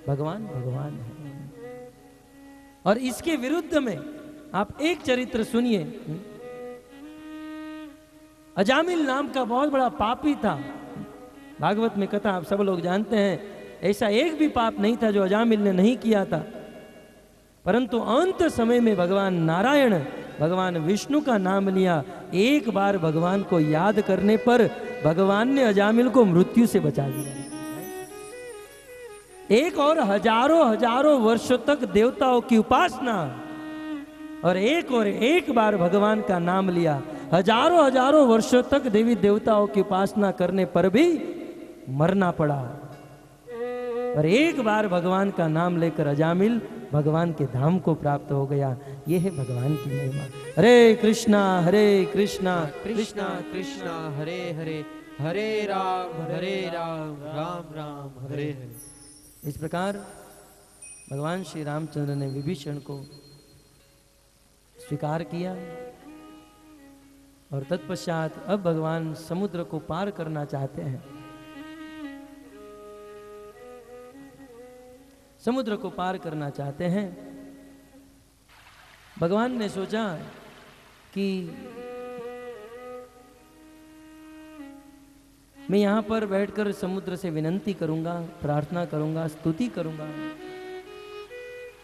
भगवान भगवान है। और इसके विरुद्ध में आप एक चरित्र सुनिए। अजामिल नाम का बहुत बड़ा पापी था। भागवत में कथा आप सब लोग जानते हैं, ऐसा एक भी पाप नहीं था जो अजामिल ने नहीं किया था। परंतु अंत समय में भगवान नारायण, भगवान विष्णु का नाम लिया। एक बार भगवान को याद करने पर भगवान ने अजामिल को मृत्यु से बचा दिया। एक और हजारों वर्षों तक देवताओं की उपासना और एक बार भगवान का नाम लिया। हजारों वर्षों तक देवी देवताओं की उपासना करने पर भी मरना पड़ा। और एक बार भगवान का नाम लेकर अजामिल भगवान के धाम को प्राप्त हो गया। यह है भगवान की महिमा। हरे कृष्णा कृष्णा कृष्णा हरे हरे, हरे राम राम राम हरे हरे। इस प्रकार भगवान श्री रामचंद्र ने विभीषण को स्वीकार किया और तत्पश्चात अब भगवान समुद्र को पार करना चाहते हैं। समुद्र को पार करना चाहते हैं। भगवान ने सोचा कि मैं यहां पर बैठकर समुद्र से विनंती करूंगा, प्रार्थना करूंगा, स्तुति करूंगा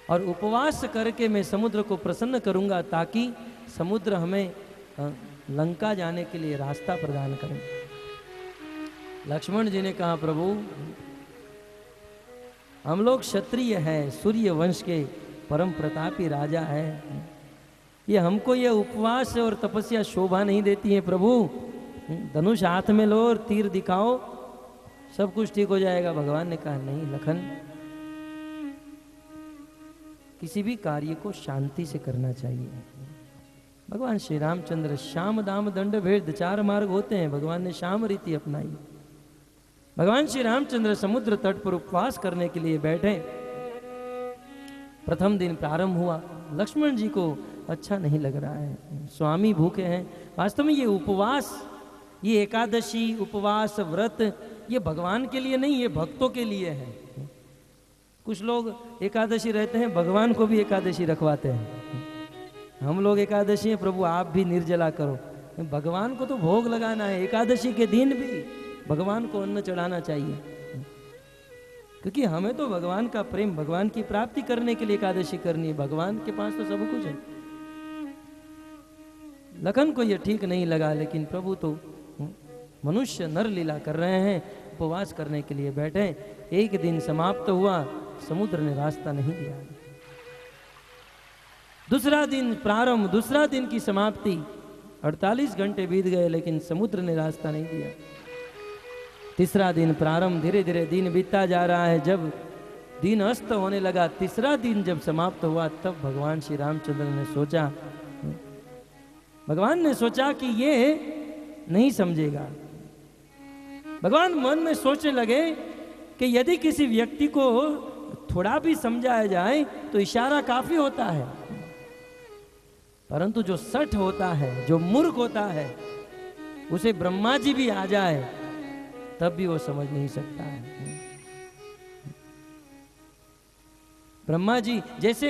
और उपवास करके मैं समुद्र को प्रसन्न करूंगा ताकि समुद्र हमें लंका जाने के लिए रास्ता प्रदान करें। लक्ष्मण जी ने कहा, प्रभु हम लोग क्षत्रिय हैं, सूर्य वंश के परम प्रतापी राजा है, ये हमको ये उपवास और तपस्या शोभा नहीं देती है। प्रभु धनुष हाथ में लो और तीर दिखाओ, सब कुछ ठीक हो जाएगा। भगवान ने कहा, नहीं लखन, किसी भी कार्य को शांति से करना चाहिए। भगवान श्री रामचंद्र श्याम दाम दंड भेद 4 मार्ग होते हैं, भगवान ने श्याम रीति अपनाई। भगवान श्री रामचंद्र समुद्र तट पर उपवास करने के लिए बैठे। प्रथम दिन प्रारंभ हुआ। लक्ष्मण जी को अच्छा नहीं लग रहा है, स्वामी भूखे हैं। वास्तव में ये उपवास, ये एकादशी, उपवास, व्रत, ये भगवान के लिए नहीं, ये भक्तों के लिए है। कुछ लोग एकादशी रहते हैं, भगवान को भी एकादशी रखवाते हैं। हम लोग एकादशी है, प्रभु आप भी निर्जला करो। भगवान को तो भोग लगाना है। एकादशी के दिन भी भगवान को अन्न चढ़ाना चाहिए, क्योंकि हमें तो भगवान का प्रेम, भगवान की प्राप्ति करने के लिए एकादशी करनी है। भगवान के पास तो सब कुछ है। लखन को यह ठीक नहीं लगा, लेकिन प्रभु तो मनुष्य नर लीला कर रहे हैं, उपवास करने के लिए बैठे। एक दिन समाप्त हुआ, समुद्र ने रास्ता नहीं दिया। दूसरा दिन प्रारंभ, दूसरा दिन की समाप्ति, 48 घंटे बीत गए लेकिन समुद्र ने रास्ता नहीं दिया। तीसरा दिन प्रारंभ, धीरे धीरे दिन बीतता जा रहा है। जब दिन अस्त होने लगा, तीसरा दिन जब समाप्त हुआ, तब भगवान श्री रामचंद्र ने सोचा भगवान ने सोचा कि ये नहीं समझेगा। भगवान मन में सोचने लगे कि यदि किसी व्यक्ति को थोड़ा भी समझाया जाए तो इशारा काफी होता है, परंतु जो सठ होता है, जो मूर्ख होता है, उसे ब्रह्मा जी भी आ जाए तब भी वो समझ नहीं सकता है। ब्रह्मा जी जैसे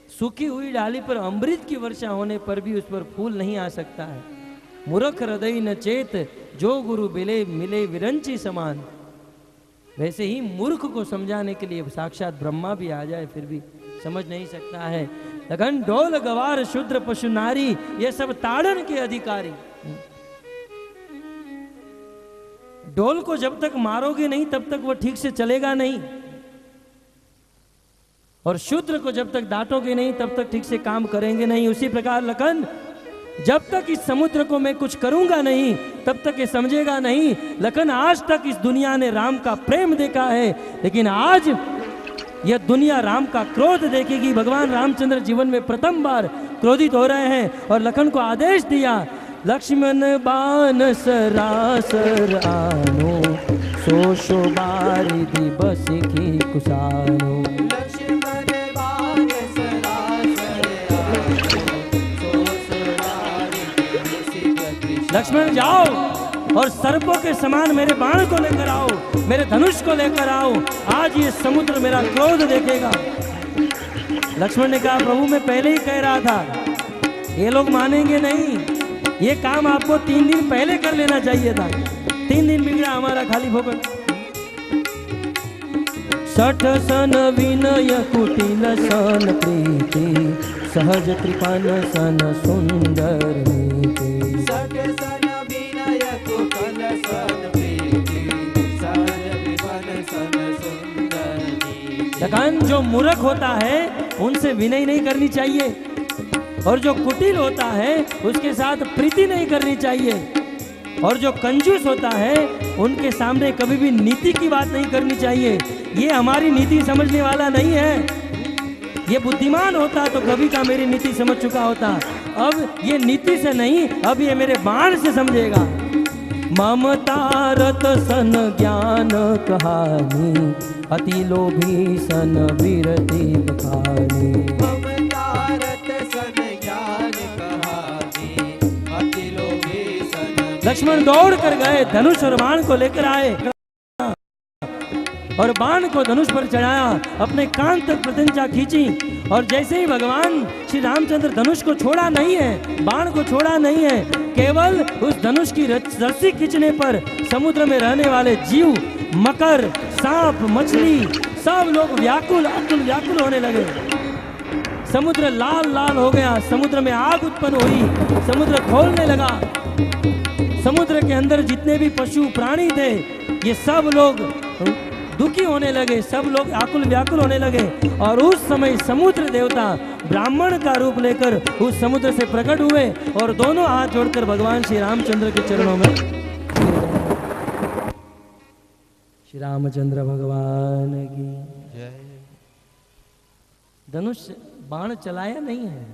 सूखी हुई डाली पर अमृत की वर्षा होने पर भी उस पर फूल नहीं आ सकता है। मूर्ख हृदय न चेत, जो गुरु बिले मिले विरंची समान। वैसे ही मूर्ख को समझाने के लिए साक्षात ब्रह्मा भी आ जाए फिर भी समझ नहीं सकता है। लगन ढोल गवार शूद्र पशु नारी, ये सब ताड़न के अधिकारी। ढोल को जब तक मारोगे नहीं तब तक वो ठीक से चलेगा नहीं, और शूद्र को जब तक डांटोगे नहीं तब तक ठीक से काम करेंगे नहीं। उसी प्रकार लखन, जब तक इस समुद्र को मैं कुछ करूंगा नहीं तब तक ये समझेगा नहीं। लखन, आज तक इस दुनिया ने राम का प्रेम देखा है, लेकिन आज यह दुनिया राम का क्रोध देखेगी। भगवान रामचंद्र जीवन में प्रथम बार क्रोधित हो रहे हैं और लखन को आदेश दिया, लक्ष्मण बान सरासर आनो, सो शो बारिधि बस की कुसानो। लक्ष्मण जाओ और सर्पों के समान मेरे बाण को लेकर आओ, मेरे धनुष को लेकर आओ, आज ये समुद्र मेरा क्रोध देखेगा। लक्ष्मण ने कहा, प्रभु मैं पहले ही कह रहा था, ये लोग मानेंगे नहीं, ये काम आपको 3 दिन पहले कर लेना चाहिए था। 3 दिन बिगड़ा हमारा खाली फोकट। सठ सन विनय कुटिल सन प्रीति, सहज कृपान सन सुंदर नीति। लखन, जो मूर्ख होता है उनसे विनय नहीं करनी चाहिए, और जो कुटिल होता है उसके साथ प्रीति नहीं करनी चाहिए, और जो कंजूस होता है उनके सामने कभी भी नीति की बात नहीं करनी चाहिए। ये हमारी नीति समझने वाला नहीं है। ये बुद्धिमान होता तो कभी का मेरी नीति समझ चुका होता। अब ये नीति से नहीं, अब ये मेरे बाण से समझेगा। ममता रत सन ज्ञान कहानी, अति लोभी सन विरति बखानी। ममता रत सन ज्ञान कहानी, अति लोभी सन। लक्ष्मण दौड़ कर गए, धनुष और बाण को लेकर आए और बाण को धनुष पर चढ़ाया, अपने कान तक प्रत्यंचा खींची, और जैसे ही भगवान श्री रामचंद्र धनुष को छोड़ा नहीं है, बाण को छोड़ा नहीं है, केवल उस धनुष की रस्सी खींचने पर समुद्र में रहने वाले जीव, मकर, सांप, मछली, सब लोग व्याकुल अकुल व्याकुल होने लगे। समुद्र लाल लाल हो गया, समुद्र में आग उत्पन्न हुई, समुद्र खोलने लगा। समुद्र के अंदर जितने भी पशु प्राणी थे, ये सब लोग दुखी होने लगे, सब लोग आकुल व्याकुल होने लगे। और उस समय समुद्र देवता ब्राह्मण का रूप लेकर उस समुद्र से प्रकट हुए और दोनों हाथ जोड़कर भगवान श्री रामचंद्र के चरणों में। श्री रामचंद्र भगवान की जय। धनुष बाण चलाया नहीं है,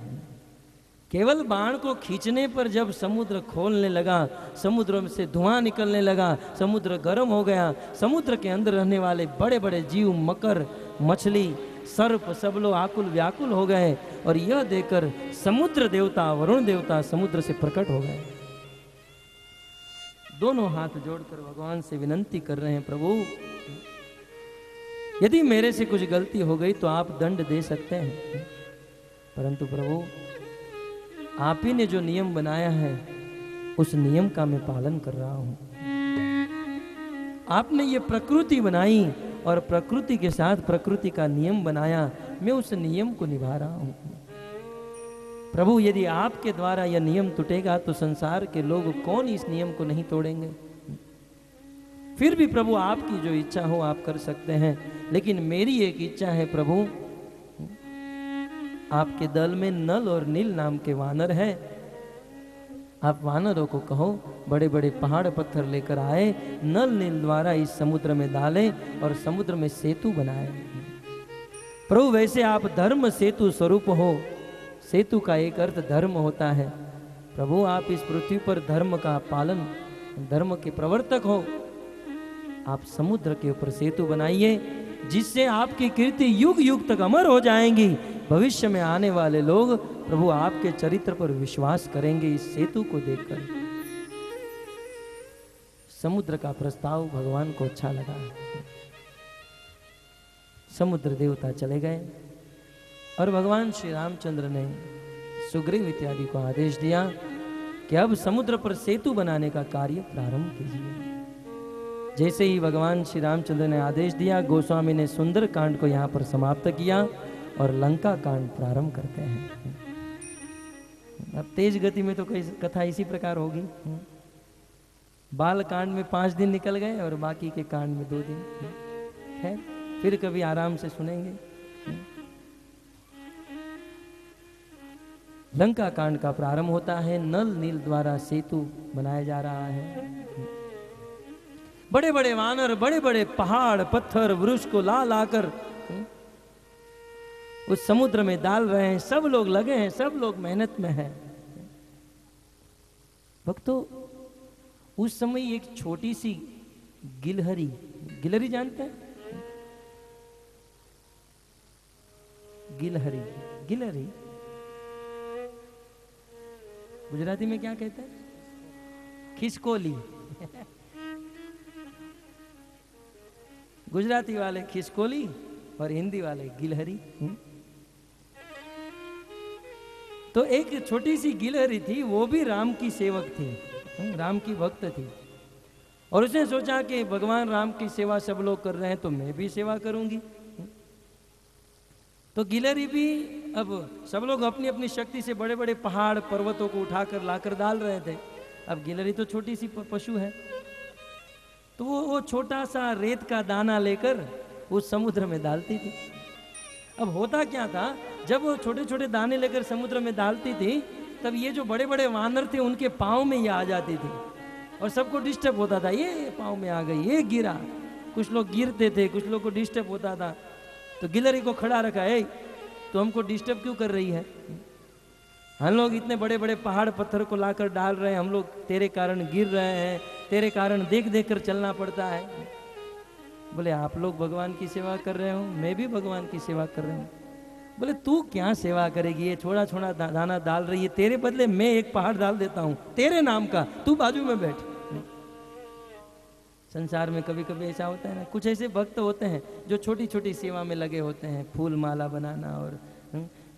केवल बाण को खींचने पर जब समुद्र खोलने लगा, समुद्र में से धुआं निकलने लगा, समुद्र गर्म हो गया, समुद्र के अंदर रहने वाले बड़े बड़े जीव, मकर, मछली, सर्प, सब लोग आकुल व्याकुल हो गए। और यह देखकर समुद्र देवता, वरुण देवता समुद्र से प्रकट हो गए। दोनों हाथ जोड़कर भगवान से विनंती कर रहे हैं, प्रभु यदि मेरे से कुछ गलती हो गई तो आप दंड दे सकते हैं, परंतु प्रभु आप ही ने जो नियम बनाया है उस नियम का मैं पालन कर रहा हूं। आपने ये प्रकृति बनाई और प्रकृति के साथ प्रकृति का नियम बनाया, मैं उस नियम को निभा रहा हूं। प्रभु यदि आपके द्वारा यह नियम टूटेगा तो संसार के लोग कौन इस नियम को नहीं तोड़ेंगे। फिर भी प्रभु आपकी जो इच्छा हो आप कर सकते हैं, लेकिन मेरी एक इच्छा है प्रभु, आपके दल में नल और नील नाम के वानर हैं, आप वानरों को कहो बड़े बड़े पहाड़ पत्थर लेकर आए, नल नील द्वारा इस समुद्र में डालें और समुद्र में सेतु बनाए। प्रभु वैसे आप धर्म सेतु स्वरूप हो, सेतु का एक अर्थ धर्म होता है, प्रभु आप इस पृथ्वी पर धर्म का पालन, धर्म के प्रवर्तक हो, आप समुद्र के ऊपर सेतु बनाइए जिससे आपकी कीर्ति युग युग तक अमर हो जाएंगी। भविष्य में आने वाले लोग प्रभु आपके चरित्र पर विश्वास करेंगे इस सेतु को देखकर। समुद्र का प्रस्ताव भगवान को अच्छा लगा। समुद्र देवता चले गए और भगवान श्री रामचंद्र ने सुग्रीव इत्यादि को आदेश दिया कि अब समुद्र पर सेतु बनाने का कार्य प्रारंभ कीजिए। जैसे ही भगवान श्री रामचंद्र ने आदेश दिया, गोस्वामी ने सुंदर कांड को यहाँ पर समाप्त किया और लंका कांड प्रारंभ करते हैं। अब तेज गति में तो कथा इसी प्रकार होगी। बाल कांड में 5 दिन निकल गए और बाकी के कांड में 2 दिन है, फिर कभी आराम से सुनेंगे। लंका कांड का प्रारंभ होता है। नल नील द्वारा सेतु बनाया जा रहा है। बड़े बड़े वानर बड़े बड़े पहाड़ पत्थर वृक्ष को ला लाकर उस समुद्र में डाल रहे हैं। सब लोग लगे हैं, सब लोग मेहनत में हैं। भक्तों, उस समय एक छोटी सी गिलहरी, गिलहरी जानते हैं? गिलहरी, गिलहरी गुजराती में क्या कहते हैं? खिसकोली। गुजराती वाले खिसकोली और हिंदी वाले गिलहरी। तो एक छोटी सी गिलहरी थी, वो भी राम की सेवक थी, राम की भक्त थी। और उसने सोचा कि भगवान राम की सेवा सब लोग कर रहे हैं तो मैं भी सेवा करूंगी। तो गिलहरी भी, अब सब लोग अपनी अपनी शक्ति से बड़े बड़े पहाड़ पर्वतों को उठाकर लाकर डाल रहे थे। अब गिलहरी तो छोटी सी पशु है, तो वो छोटा सा रेत का दाना लेकर उस समुद्र में डालती थी। अब होता क्या था, जब वो छोटे छोटे दाने लेकर समुद्र में डालती थी, तब ये जो बड़े बड़े वानर थे उनके पाँव में ये आ जाती थी और सबको डिस्टर्ब होता था। ये पाँव में आ गई, ये गिरा। कुछ लोग गिरते थे, कुछ लोग को डिस्टर्ब होता था। तो गिलहरी को खड़ा रखा, है तो हमको डिस्टर्ब क्यों कर रही है? हम लोग इतने बड़े बड़े पहाड़ पत्थर को लाकर डाल रहे हैं, हम लोग तेरे कारण गिर रहे हैं, तेरे कारण देख देख कर चलना पड़ता है। बोले आप लोग भगवान की सेवा कर रहे हो, मैं भी भगवान की सेवा कर रही हूँ। बोले तू क्या सेवा करेगी, ये छोटा छोटा दाना डाल रही है, तेरे बदले मैं एक पहाड़ डाल देता हूँ तेरे नाम का, तू बाजू में बैठ। संसार में कभी कभी ऐसा होता है ना, कुछ ऐसे भक्त होते हैं जो छोटी छोटी सेवा में लगे होते हैं, फूल माला बनाना और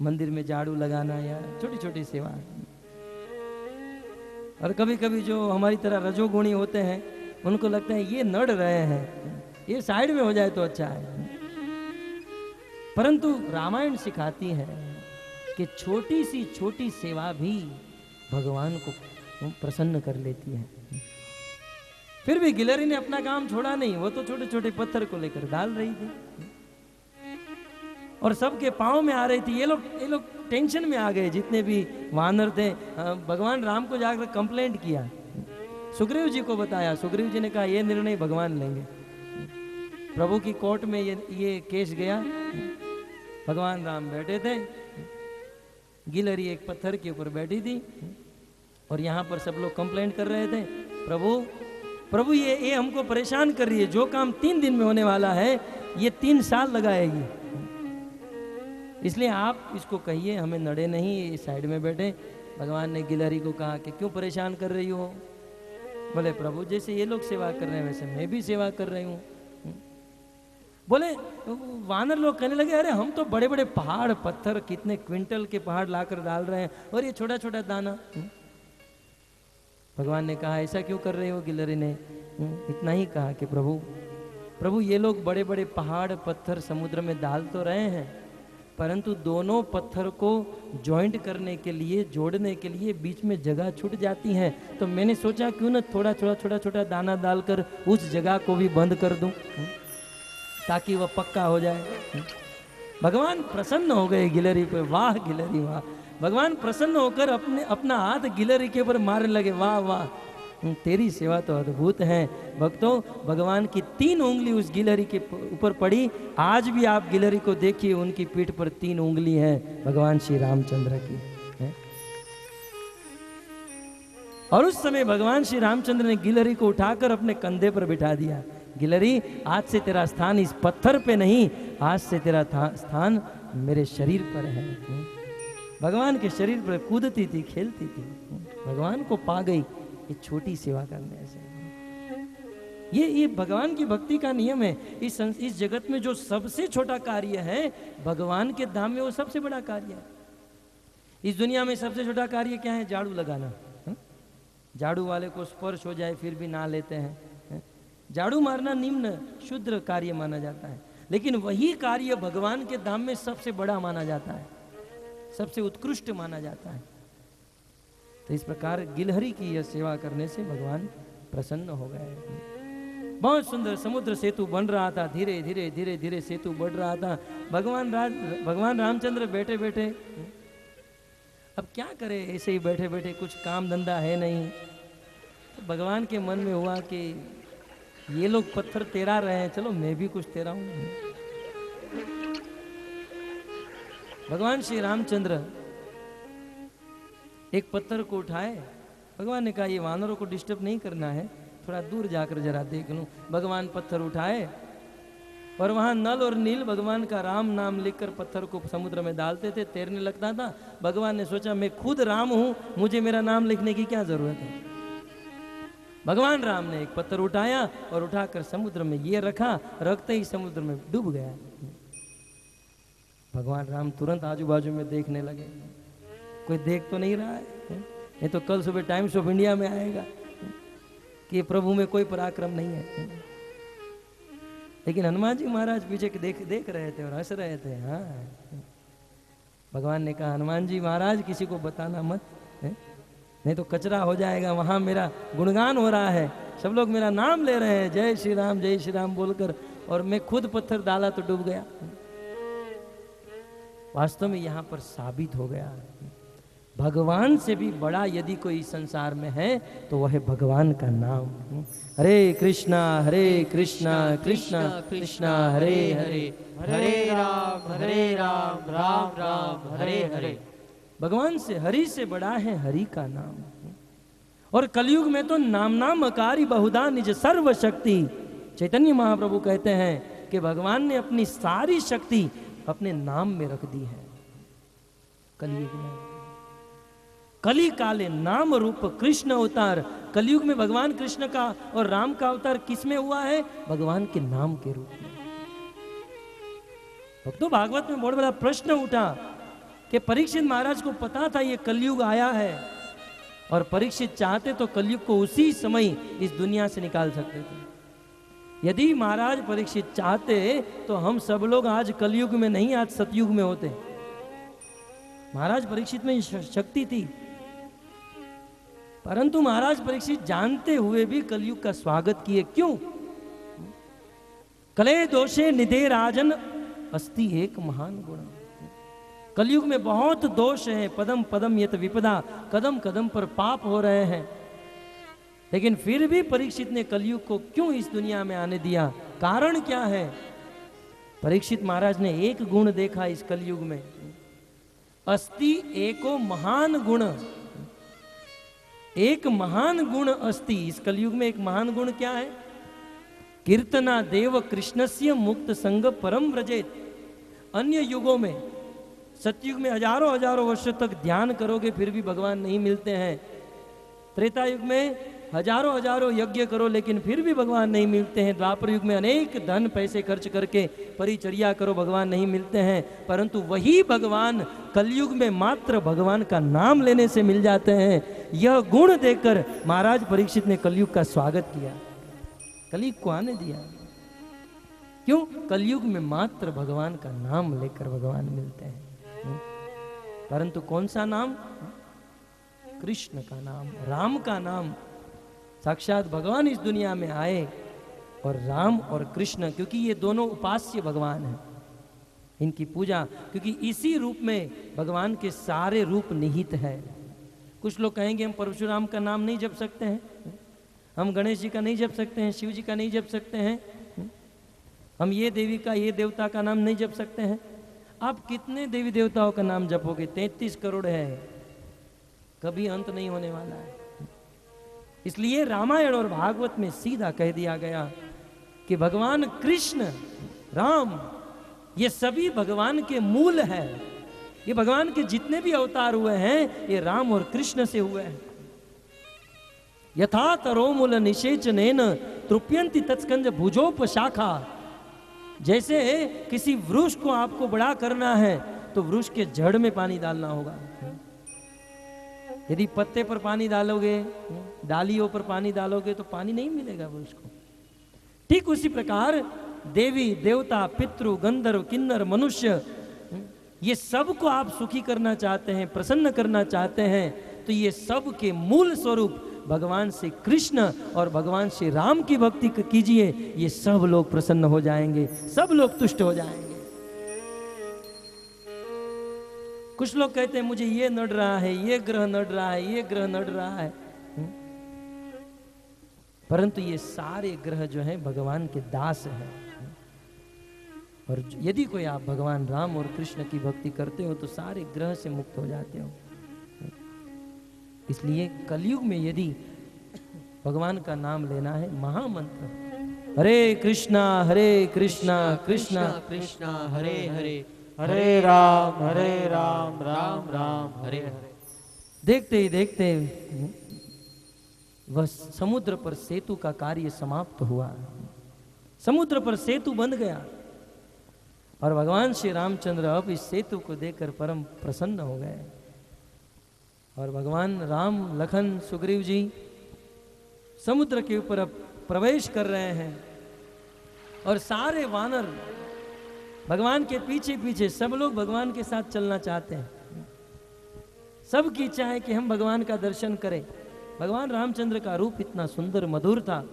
मंदिर में झाड़ू लगाना या छोटी छोटी सेवा। और कभी कभी जो हमारी तरह रजोगुणी होते हैं उनको लगता है ये नड़ रहे हैं, ये साइड में हो जाए तो अच्छा है। परंतु रामायण सिखाती है कि छोटी सेवा भी भगवान को प्रसन्न कर लेती है। फिर भी गिलहरी ने अपना काम छोड़ा नहीं, वो तो छोटे छोटे पत्थर को लेकर डाल रही थी और सबके पाँव में आ रही थी। ये लोग टेंशन में आ गए, जितने भी वानर थे। भगवान राम को जाकर कंप्लेंट किया, सुग्रीव जी को बताया। सुग्रीव जी ने कहा ये निर्णय भगवान लेंगे। प्रभु की कोर्ट में ये केस गया। भगवान राम बैठे थे, गिलहरी एक पत्थर के ऊपर बैठी थी और यहाँ पर सब लोग कंप्लेंट कर रहे थे, प्रभु ये हमको परेशान कर रही है, जो काम 3 दिन में होने वाला है ये 3 साल लगाएगी, इसलिए आप इसको कहिए हमें नड़े नहीं, ये साइड में बैठे। भगवान ने गिलहरी को कहा कि क्यों परेशान कर रही हो? बोले प्रभु जैसे ये लोग सेवा कर रहे हैं वैसे मैं भी सेवा कर रही हूँ। बोले वानर लोग कहने लगे अरे हम तो बड़े बड़े पहाड़ पत्थर कितने क्विंटल के पहाड़ लाकर डाल रहे हैं और ये छोटा छोटा दाना। भगवान ने कहा ऐसा क्यों कर रहे हो? गिलहरी ने इतना ही कहा कि प्रभु ये लोग बड़े बड़े पहाड़ पत्थर समुद्र में डाल तो रहे हैं, परंतु दोनों पत्थर को जॉइंट करने के लिए, जोड़ने के लिए बीच में जगह छूट जाती है, तो मैंने सोचा क्यों ना थोड़ा छोटा छोटा दाना डालकर उस जगह को भी बंद कर दूं ताकि वह पक्का हो जाए। भगवान प्रसन्न हो गए गिलहरी पे। वाह गिलहरी वाह। भगवान प्रसन्न होकर अपना हाथ गिलहरी के ऊपर मारने लगे। वाह वाह तेरी सेवा तो अद्भुत है। भक्तों भगवान की 3 उंगली उस गिलहरी के ऊपर पड़ी। आज भी आप गिलहरी को देखिए, उनकी पीठ पर 3 उंगली है भगवान श्री रामचंद्र की है। और उस समय भगवान श्री रामचंद्र ने गिलहरी को उठाकर अपने कंधे पर बिठा दिया। गिलहरी, आज से तेरा स्थान इस पत्थर पे नहीं, आज से तेरा स्थान मेरे शरीर पर है। भगवान के शरीर पर कूदती थी, खेलती थी, भगवान को पा गई ये छोटी सेवा करने से। ये भगवान की भक्ति का नियम है। इस जगत में जो सबसे छोटा कार्य है, भगवान के धाम में वो सबसे बड़ा कार्य है। इस दुनिया में सबसे छोटा कार्य क्या है? झाड़ू लगाना। झाड़ू वाले को स्पर्श हो जाए फिर भी ना लेते हैं। झाड़ू मारना निम्न शुद्र कार्य माना जाता है, लेकिन वही कार्य भगवान के धाम में सबसे बड़ा माना जाता है, सबसे उत्कृष्ट माना जाता है। तो इस प्रकार गिलहरी की यह सेवा करने से भगवान प्रसन्न हो गए। बहुत सुंदर समुद्र सेतु बन रहा था, धीरे धीरे धीरे धीरे सेतु बढ़ रहा था। भगवान रामचंद्र बैठे बैठे, अब क्या करे, ऐसे ही बैठे बैठे, कुछ काम धंधा है नहीं। तो भगवान के मन में हुआ कि ये लोग पत्थर तेरा रहे हैं, चलो मैं भी कुछ तेरा हूं। भगवान श्री रामचंद्र एक पत्थर को उठाए। भगवान ने कहा ये वानरों को डिस्टर्ब नहीं करना है, थोड़ा दूर जाकर जरा देख लूं। भगवान पत्थर उठाए और वहां नल और नील भगवान का राम नाम लिखकर पत्थर को समुद्र में डालते थे, तैरने लगता था। भगवान ने सोचा मैं खुद राम हूं, मुझे मेरा नाम लिखने की क्या जरूरत है। भगवान राम ने एक पत्थर उठाया और उठाकर समुद्र में ये रखा, रखते ही समुद्र में डूब गया। भगवान राम तुरंत आजू बाजू में देखने लगे, कोई देख तो नहीं रहा है। ये तो कल सुबह टाइम्स ऑफ इंडिया में आएगा कि प्रभु में कोई पराक्रम नहीं है। लेकिन हनुमान जी महाराज पीछे देख रहे थे और हंस रहे थे। हाँ, भगवान ने कहा हनुमान जी महाराज किसी को बताना मत, नहीं तो कचरा हो जाएगा। वहां मेरा गुणगान हो रहा है, सब लोग मेरा नाम ले रहे हैं, जय श्री राम बोलकर, और मैं खुद पत्थर डाला तो डूब गया। वास्तव में यहाँ पर साबित हो गया भगवान से भी बड़ा यदि कोई संसार में है तो वह है भगवान का नाम। हरे कृष्णा कृष्णा कृष्णा हरे हरे, हरे राम राम राम हरे हरे। भगवान से, हरि से बड़ा है हरि का नाम। और कलयुग में तो नाम अकारी बहुधा निज सर्व शक्ति। चैतन्य महाप्रभु कहते हैं कि भगवान ने अपनी सारी शक्ति अपने नाम में रख दी है। कलयुग में कली काले नाम रूप कृष्ण अवतार, कलयुग में भगवान कृष्ण का और राम का अवतार किस में हुआ है? भगवान के नाम के रूप में। भक्तों, भागवत में बहुत बड़ा प्रश्न उठा कि परीक्षित महाराज को पता था ये कलयुग आया है, और परीक्षित चाहते तो कलयुग को उसी समय इस दुनिया से निकाल सकते थे। यदि महाराज परीक्षित चाहते तो हम सब लोग आज कलयुग में नहीं, आज सतयुग में होते। महाराज परीक्षित में शक्ति थी, परंतु महाराज परीक्षित जानते हुए भी कलयुग का स्वागत किए। क्यों? कले दोषे निधे राजन अस्ति एक महान गुण। कलयुग में बहुत दोष हैं, पदम पदम यत विपदा, कदम कदम पर पाप हो रहे हैं। लेकिन फिर भी परीक्षित ने कलयुग को क्यों इस दुनिया में आने दिया? कारण क्या है? परीक्षित महाराज ने एक गुण देखा इस कलयुग में, अस्ति एको महान गुण। एक महान गुण अस्ति, इस कलयुग में एक महान गुण क्या है? कीर्तना देव कृष्णस्य मुक्त संग परम व्रजेत। अन्य युगों में, सतयुग में हजारों हजारों वर्षों तक ध्यान करोगे फिर भी भगवान नहीं मिलते हैं। त्रेता युग में हजारों हजारों यज्ञ करो लेकिन फिर भी भगवान नहीं मिलते हैं। द्वापर युग में अनेक धन पैसे खर्च करके परिचर्या करो, भगवान नहीं मिलते हैं। परंतु वही भगवान कलयुग में मात्र भगवान का नाम लेने से मिल जाते हैं। यह गुण देकर महाराज परीक्षित ने कलयुग का स्वागत किया, कलयुग को आने दिया। क्यों? कलयुग में मात्र भगवान का नाम लेकर भगवान मिलते हैं। परंतु कौन सा नाम? कृष्ण का नाम, राम का नाम। साक्षात भगवान इस दुनिया में आए, और राम और कृष्ण, क्योंकि ये दोनों उपास्य भगवान हैं, इनकी पूजा, क्योंकि इसी रूप में भगवान के सारे रूप निहित है। कुछ लोग कहेंगे हम परशुराम का नाम नहीं जप सकते हैं, हम गणेश जी का नहीं जप सकते हैं, शिव जी का नहीं जप सकते हैं, हम ये देवी का, ये देवता का नाम नहीं जप सकते हैं। आप कितने देवी देवताओं का नाम जपोगे? 33 करोड़ है, कभी अंत नहीं होने वाला है। इसलिए रामायण और भागवत में सीधा कह दिया गया कि भगवान कृष्ण, राम, ये सभी भगवान के मूल है। ये भगवान के जितने भी अवतार हुए हैं ये राम और कृष्ण से हुए हैं। यथा तरोमूल निषेचनेन तृप्यंति तत्स्कंज भुजोपशाखा। जैसे किसी वृक्ष को आपको बड़ा करना है तो वृक्ष के जड़ में पानी डालना होगा। यदि पत्ते पर पानी डालोगे, डालियों पर पानी डालोगे तो पानी नहीं मिलेगा वृक्ष को। ठीक उसी प्रकार देवी देवता पितृ गंधर्व किन्नर मनुष्य, ये सब को आप सुखी करना चाहते हैं, प्रसन्न करना चाहते हैं, तो ये सब के मूल स्वरूप भगवान श्री कृष्ण और भगवान श्री राम की भक्ति कीजिए। ये सब लोग प्रसन्न हो जाएंगे, सब लोग तुष्ट हो जाएंगे। कुछ लोग कहते हैं मुझे ये नड़ रहा है, ये ग्रह नड़ रहा है, ये ग्रह नड़ रहा है, परंतु ये सारे ग्रह जो हैं भगवान के दास हैं। और यदि कोई आप भगवान राम और कृष्ण की भक्ति करते हो तो सारे ग्रह से मुक्त हो जाते हो। इसलिए कलयुग में यदि भगवान का नाम लेना है, महामंत्र हरे कृष्णा कृष्णा कृष्णा हरे हरे, हरे राम राम राम हरे हरे। देखते ही देखते वह समुद्र पर सेतु का कार्य समाप्त हुआ। समुद्र पर सेतु बन गया और भगवान श्री रामचंद्र अब इस सेतु को देखकर परम प्रसन्न हो गए। और भगवान राम, लखन, सुग्रीव जी समुद्र के ऊपर अब प्रवेश कर रहे हैं और सारे वानर भगवान के पीछे पीछे, सब लोग भगवान के साथ चलना चाहते हैं। सबकी इच्छा है कि हम भगवान का दर्शन करें। भगवान रामचंद्र का रूप इतना सुंदर मधुर था,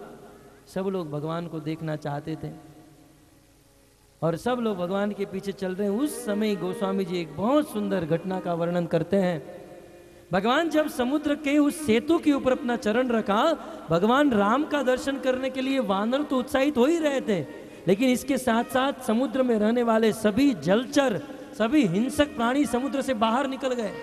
सब लोग भगवान को देखना चाहते थे और सब लोग भगवान के पीछे चल रहे हैं। उस समय गोस्वामी जी एक बहुत सुंदर घटना का वर्णन करते हैं। भगवान जब समुद्र के उस सेतु के ऊपर अपना चरण रखा, भगवान राम का दर्शन करने के लिए वानर तो उत्साहित हो ही रहे थे, लेकिन इसके साथ साथ समुद्र में रहने वाले सभी जलचर, सभी हिंसक प्राणी समुद्र से बाहर निकल गए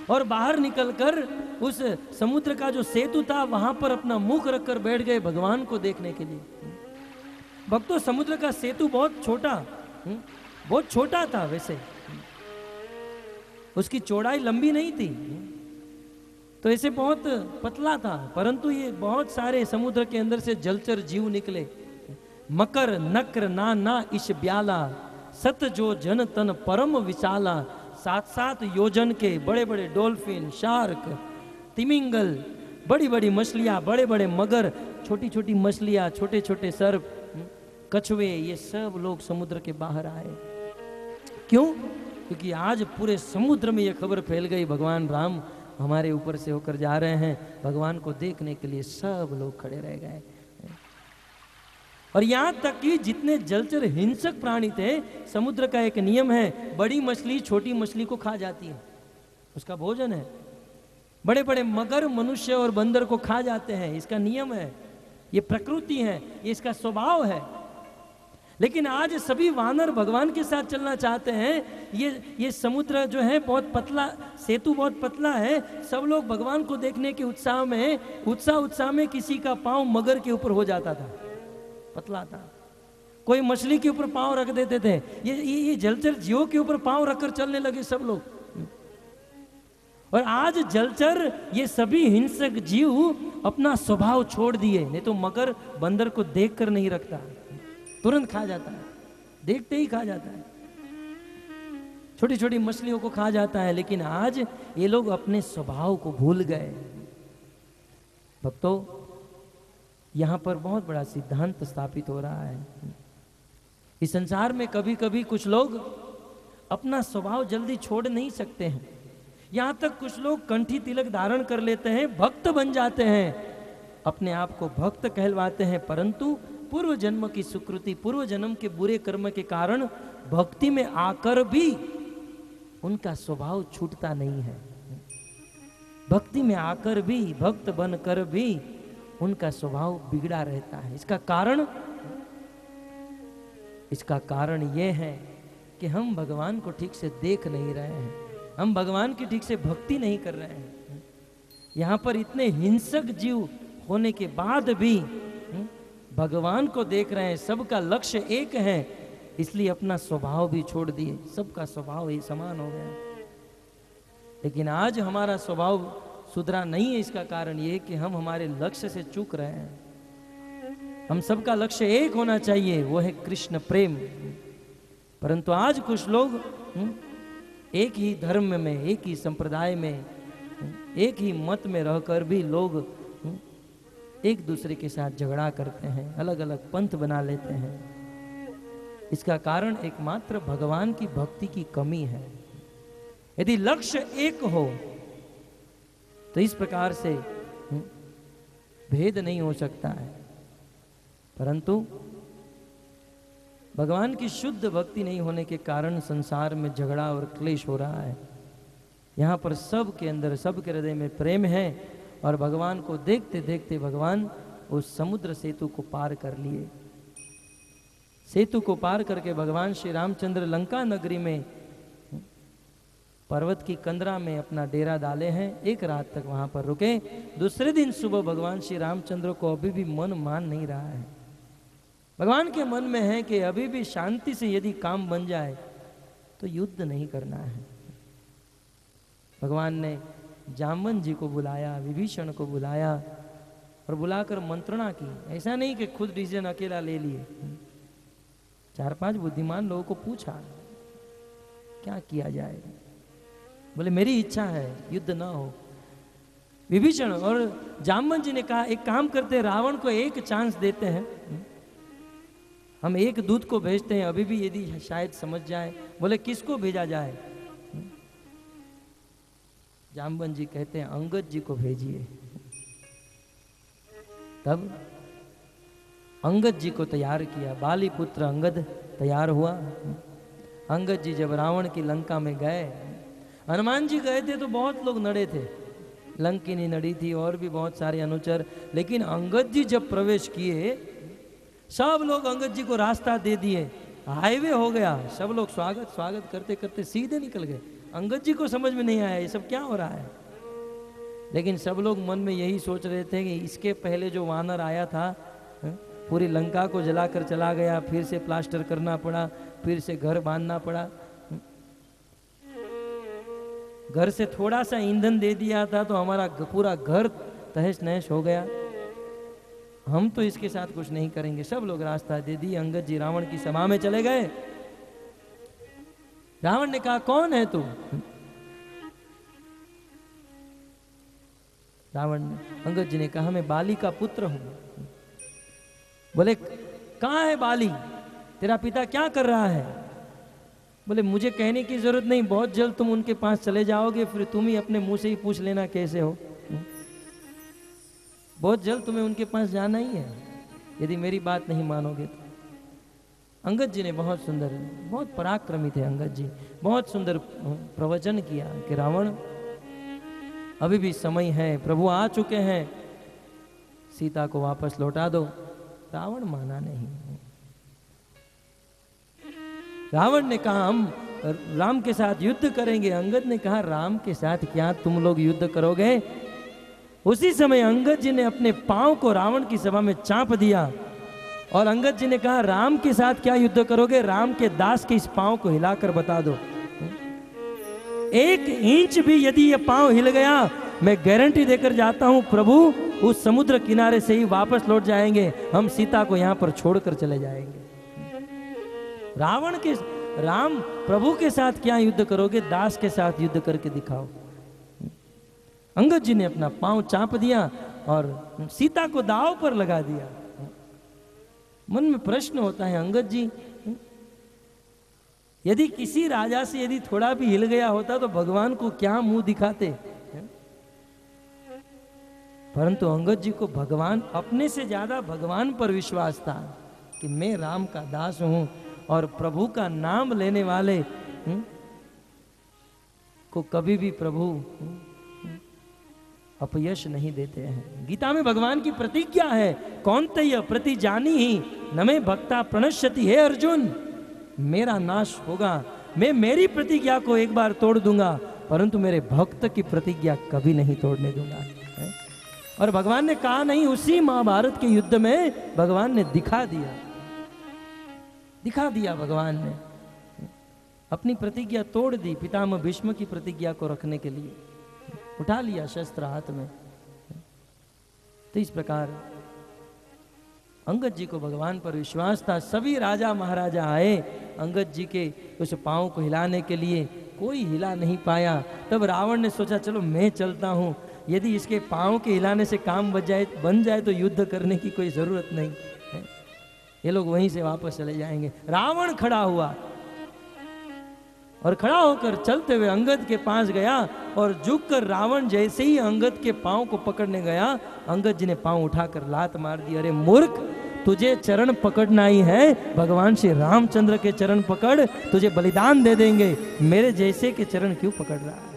और बाहर निकलकर उस समुद्र का जो सेतु था वहां पर अपना मुख रखकर बैठ गए भगवान को देखने के लिए। भक्तों, समुद्र का सेतु बहुत छोटा था, वैसे उसकी चौड़ाई लंबी नहीं थी, तो ऐसे बहुत पतला था, परंतु ये बहुत सारे समुद्र के अंदर से जलचर जीव निकले। मकर नक्र ना इश ब्याला, सत जो जन तन परम विशाला। 7-7 योजन के बड़े बड़े डॉल्फिन, शार्क, तिमिंगल, बड़ी बड़ी मछलियाँ, बड़े बड़े मगर, छोटी छोटी मछलियाँ, छोटे छोटे सर्प, कछुए, ये सब लोग समुद्र के बाहर आए। क्यों? क्योंकि आज पूरे समुद्र में यह खबर फैल गई भगवान राम हमारे ऊपर से होकर जा रहे हैं। भगवान को देखने के लिए सब लोग खड़े रह गए। और यहाँ तक कि जितने जलचर हिंसक प्राणी थे, समुद्र का एक नियम है, बड़ी मछली छोटी मछली को खा जाती है, उसका भोजन है। बड़े बड़े मगर मनुष्य और बंदर को खा जाते हैं, इसका नियम है, ये प्रकृति है, ये इसका स्वभाव है। लेकिन आज सभी वानर भगवान के साथ चलना चाहते हैं। ये समुद्र जो है बहुत पतला, सेतु बहुत पतला है, सब लोग भगवान को देखने के उत्साह में किसी का पांव मगर के ऊपर हो जाता था, पतला था, कोई मछली के ऊपर पांव रख देते थे। ये जलचर जीवों के ऊपर पांव रखकर चलने लगे सब लोग। और आज जलचर, ये सभी हिंसक जीव अपना स्वभाव छोड़ दिए। नहीं तो मगर बंदर को देखकर नहीं रखता, तुरंत खा जाता है, देखते ही खा जाता है, छोटी छोटी मछलियों को खा जाता है। लेकिन आज ये लोग अपने स्वभाव को भूल गए। भक्तों, यहां पर बहुत बड़ा सिद्धांत स्थापित हो रहा है। इस संसार में कभी कभी कुछ लोग अपना स्वभाव जल्दी छोड़ नहीं सकते हैं। यहां तक कुछ लोग कंठी तिलक धारण कर लेते हैं, भक्त बन जाते हैं, अपने आप को भक्त कहलवाते हैं, परंतु पूर्व जन्म की सुकृति, पूर्व जन्म के बुरे कर्म के कारण भक्ति में आकर भी उनका स्वभाव छूटता नहीं है। भक्ति में आकर भी, भक्त बनकर भी उनका स्वभाव बिगड़ा रहता है। इसका कारण यह है कि हम भगवान को ठीक से देख नहीं रहे हैं, हम भगवान की ठीक से भक्ति नहीं कर रहे हैं। यहाँ पर इतने हिंसक जीव होने के बाद भी भगवान को देख रहे हैं, सबका लक्ष्य एक है, इसलिए अपना स्वभाव भी छोड़ दिए, सबका स्वभाव ही समान हो गया। लेकिन आज हमारा स्वभाव सुधरा नहीं है। इसका कारण ये कि हम हमारे लक्ष्य से चूक रहे हैं। हम सबका लक्ष्य एक होना चाहिए, वो है कृष्ण प्रेम। परंतु आज कुछ लोग एक ही धर्म में, एक ही संप्रदाय में, एक ही मत में रहकर भी लोग एक दूसरे के साथ झगड़ा करते हैं, अलग अलग पंथ बना लेते हैं। इसका कारण एकमात्र भगवान की भक्ति की कमी है। यदि लक्ष्य एक हो तो इस प्रकार से भेद नहीं हो सकता है। परंतु भगवान की शुद्ध भक्ति नहीं होने के कारण संसार में झगड़ा और क्लेश हो रहा है। यहाँ पर सबके अंदर, सबके हृदय में प्रेम है और भगवान को देखते देखते भगवान उस समुद्र सेतु को पार कर लिए। सेतु को पार करके भगवान श्री रामचंद्र लंका नगरी में पर्वत की कंदरा में अपना डेरा डाले हैं। एक रात तक वहां पर रुके। दूसरे दिन सुबह भगवान श्री रामचंद्र को अभी भी मन मान नहीं रहा है। भगवान के मन में है कि अभी भी शांति से यदि काम बन जाए तो युद्ध नहीं करना है। भगवान ने जामवन जी को बुलाया, विभीषण को बुलाया और बुलाकर मंत्रणा की। ऐसा नहीं कि खुद डिसीजन अकेला ले लिए। 4-5 बुद्धिमान लोगों को पूछा क्या किया जाए। बोले मेरी इच्छा है युद्ध ना हो। विभीषण और जामवन जी ने कहा एक काम करते हैं, रावण को एक चांस देते हैं, हम एक दूत को भेजते हैं, अभी भी यदि शायद समझ जाए। बोले किसको भेजा जाए? जामवन जी कहते हैं अंगद जी को भेजिए। तब अंगद जी को तैयार किया। बाली पुत्र अंगद तैयार हुआ। अंगद जी जब रावण की लंका में गए, हनुमान जी गए थे तो बहुत लोग नड़े थे, लंकिनी नड़ी थी और भी बहुत सारे अनुचर। लेकिन अंगद जी जब प्रवेश किए, सब लोग अंगद जी को रास्ता दे दिए, हाईवे हो गया। सब लोग स्वागत स्वागत करते करते सीधे निकल गए। अंगद जी को समझ में नहीं आया ये सब क्या हो रहा है। लेकिन सब लोग मन में यही सोच रहे थे कि इसके पहले जो वानर आया था पूरी लंका को जलाकर चला गया, फिर से प्लास्टर करना पड़ा, फिर से घर बांधना पड़ा। घर से थोड़ा सा ईंधन दे दिया था तो हमारा पूरा घर तहस नहस हो गया। हम तो इसके साथ कुछ नहीं करेंगे। सब लोग रास्ता दे दिए। अंगद जी रावण की सभा में चले गए। रावण ने कहा कौन है तू? रावण ने, अंगद जी ने कहा मैं बाली का पुत्र हूं। बोले कहां है बाली? तेरा पिता क्या कर रहा है? बोले मुझे कहने की जरूरत नहीं, बहुत जल्द तुम उनके पास चले जाओगे, फिर तुम ही अपने मुंह से ही पूछ लेना कैसे हो। बहुत जल्द तुम्हें उनके पास जाना ही है यदि मेरी बात नहीं मानोगे तो। अंगद जी ने बहुत सुंदर, बहुत पराक्रमी थे अंगद जी, बहुत सुंदर प्रवचन किया कि रावण अभी भी समय है, प्रभु आ चुके हैं, सीता को वापस लौटा दो। रावण माना नहीं। रावण ने कहा हम राम के साथ युद्ध करेंगे। अंगद ने कहा राम के साथ क्या तुम लोग युद्ध करोगे? उसी समय अंगद जी ने अपने पांव को रावण की सभा में चाप दिया और अंगद जी ने कहा राम के साथ क्या युद्ध करोगे? राम के दास के इस पांव को हिलाकर बता दो। 1 इंच भी यदि ये पांव हिल गया, मैं गारंटी देकर जाता हूं प्रभु उस समुद्र किनारे से ही वापस लौट जाएंगे, हम सीता को यहां पर छोड़कर चले जाएंगे। रावण के राम प्रभु के साथ क्या युद्ध करोगे? दास के साथ युद्ध करके दिखाओ। अंगद जी ने अपना पांव चाप दिया और सीता को दांव पर लगा दिया। मन में प्रश्न होता है अंगद जी, यदि किसी राजा से यदि थोड़ा भी हिल गया होता तो भगवान को क्या मुंह दिखाते? परंतु अंगद जी को भगवान, अपने से ज्यादा भगवान पर विश्वास था कि मैं राम का दास हूं और प्रभु का नाम लेने वाले को कभी भी प्रभु अपयश नहीं देते हैं। गीता में भगवान की प्रतिज्ञा है, कौन्तेय प्रति जानी ही न मे भक्ता प्रणश्यति। हे अर्जुन, मेरा नाश होगा, मैं मेरी प्रतिज्ञा को एक बार तोड़ दूंगा परंतु मेरे भक्त की प्रतिज्ञा कभी नहीं तोड़ने दूंगा। और भगवान ने कहा नहीं, उसी महाभारत के युद्ध में भगवान ने दिखा दिया भगवान ने अपनी प्रतिज्ञा तोड़ दी। पितामह भीष्म की प्रतिज्ञा को रखने के लिए उठा लिया शस्त्र हाथ में। तो इस प्रकार अंगद जी को भगवान पर विश्वास था। सभी राजा महाराजा आए अंगद जी के उस पांव को हिलाने के लिए, कोई हिला नहीं पाया। तब रावण ने सोचा चलो मैं चलता हूं, यदि इसके पांव के हिलाने से काम बन जाए तो युद्ध करने की कोई जरूरत नहीं है, ये लोग वहीं से वापस चले जाएंगे। रावण खड़ा हुआ और खड़ा होकर चलते हुए अंगद के पास गया और झुककर रावण जैसे ही अंगद के पांव को पकड़ने गया, अंगद जी ने पांव उठाकर लात मार दी। अरे मूर्ख, तुझे चरण पकड़ना ही है, भगवान श्री रामचंद्र के चरण पकड़, तुझे बलिदान दे देंगे, मेरे जैसे के चरण क्यों पकड़ रहा है।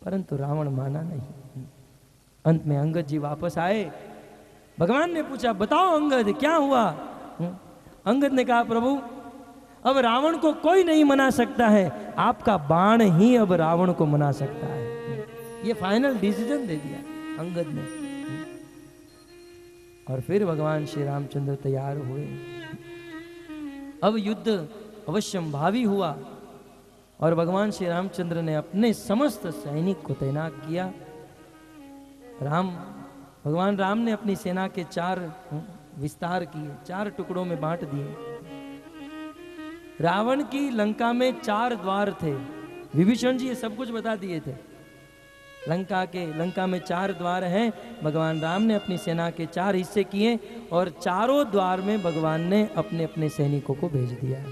परंतु रावण माना नहीं। अंत में अंगद जी वापस आए। भगवान ने पूछा बताओ अंगद क्या हुआ। अंगद ने कहा प्रभु अब रावण को कोई नहीं मना सकता है, आपका बाण ही अब रावण को मना सकता है। ये फाइनल डिसीजन दे दिया अंगद ने। और फिर भगवान श्री रामचंद्र तैयार हुए। अब युद्ध अवश्यंभावी हुआ और भगवान श्री रामचंद्र ने अपने समस्त सैनिक को तैनात किया। भगवान राम ने अपनी सेना के 4 विस्तार किए, 4 टुकड़ों में बांट दिए। रावण की लंका में 4 द्वार थे। विभीषण जी ये सब कुछ बता दिए थे। लंका में 4 द्वार हैं। भगवान राम ने अपनी सेना के 4 हिस्से किए और चारों द्वार में भगवान ने अपने अपने सैनिकों को भेज दिया।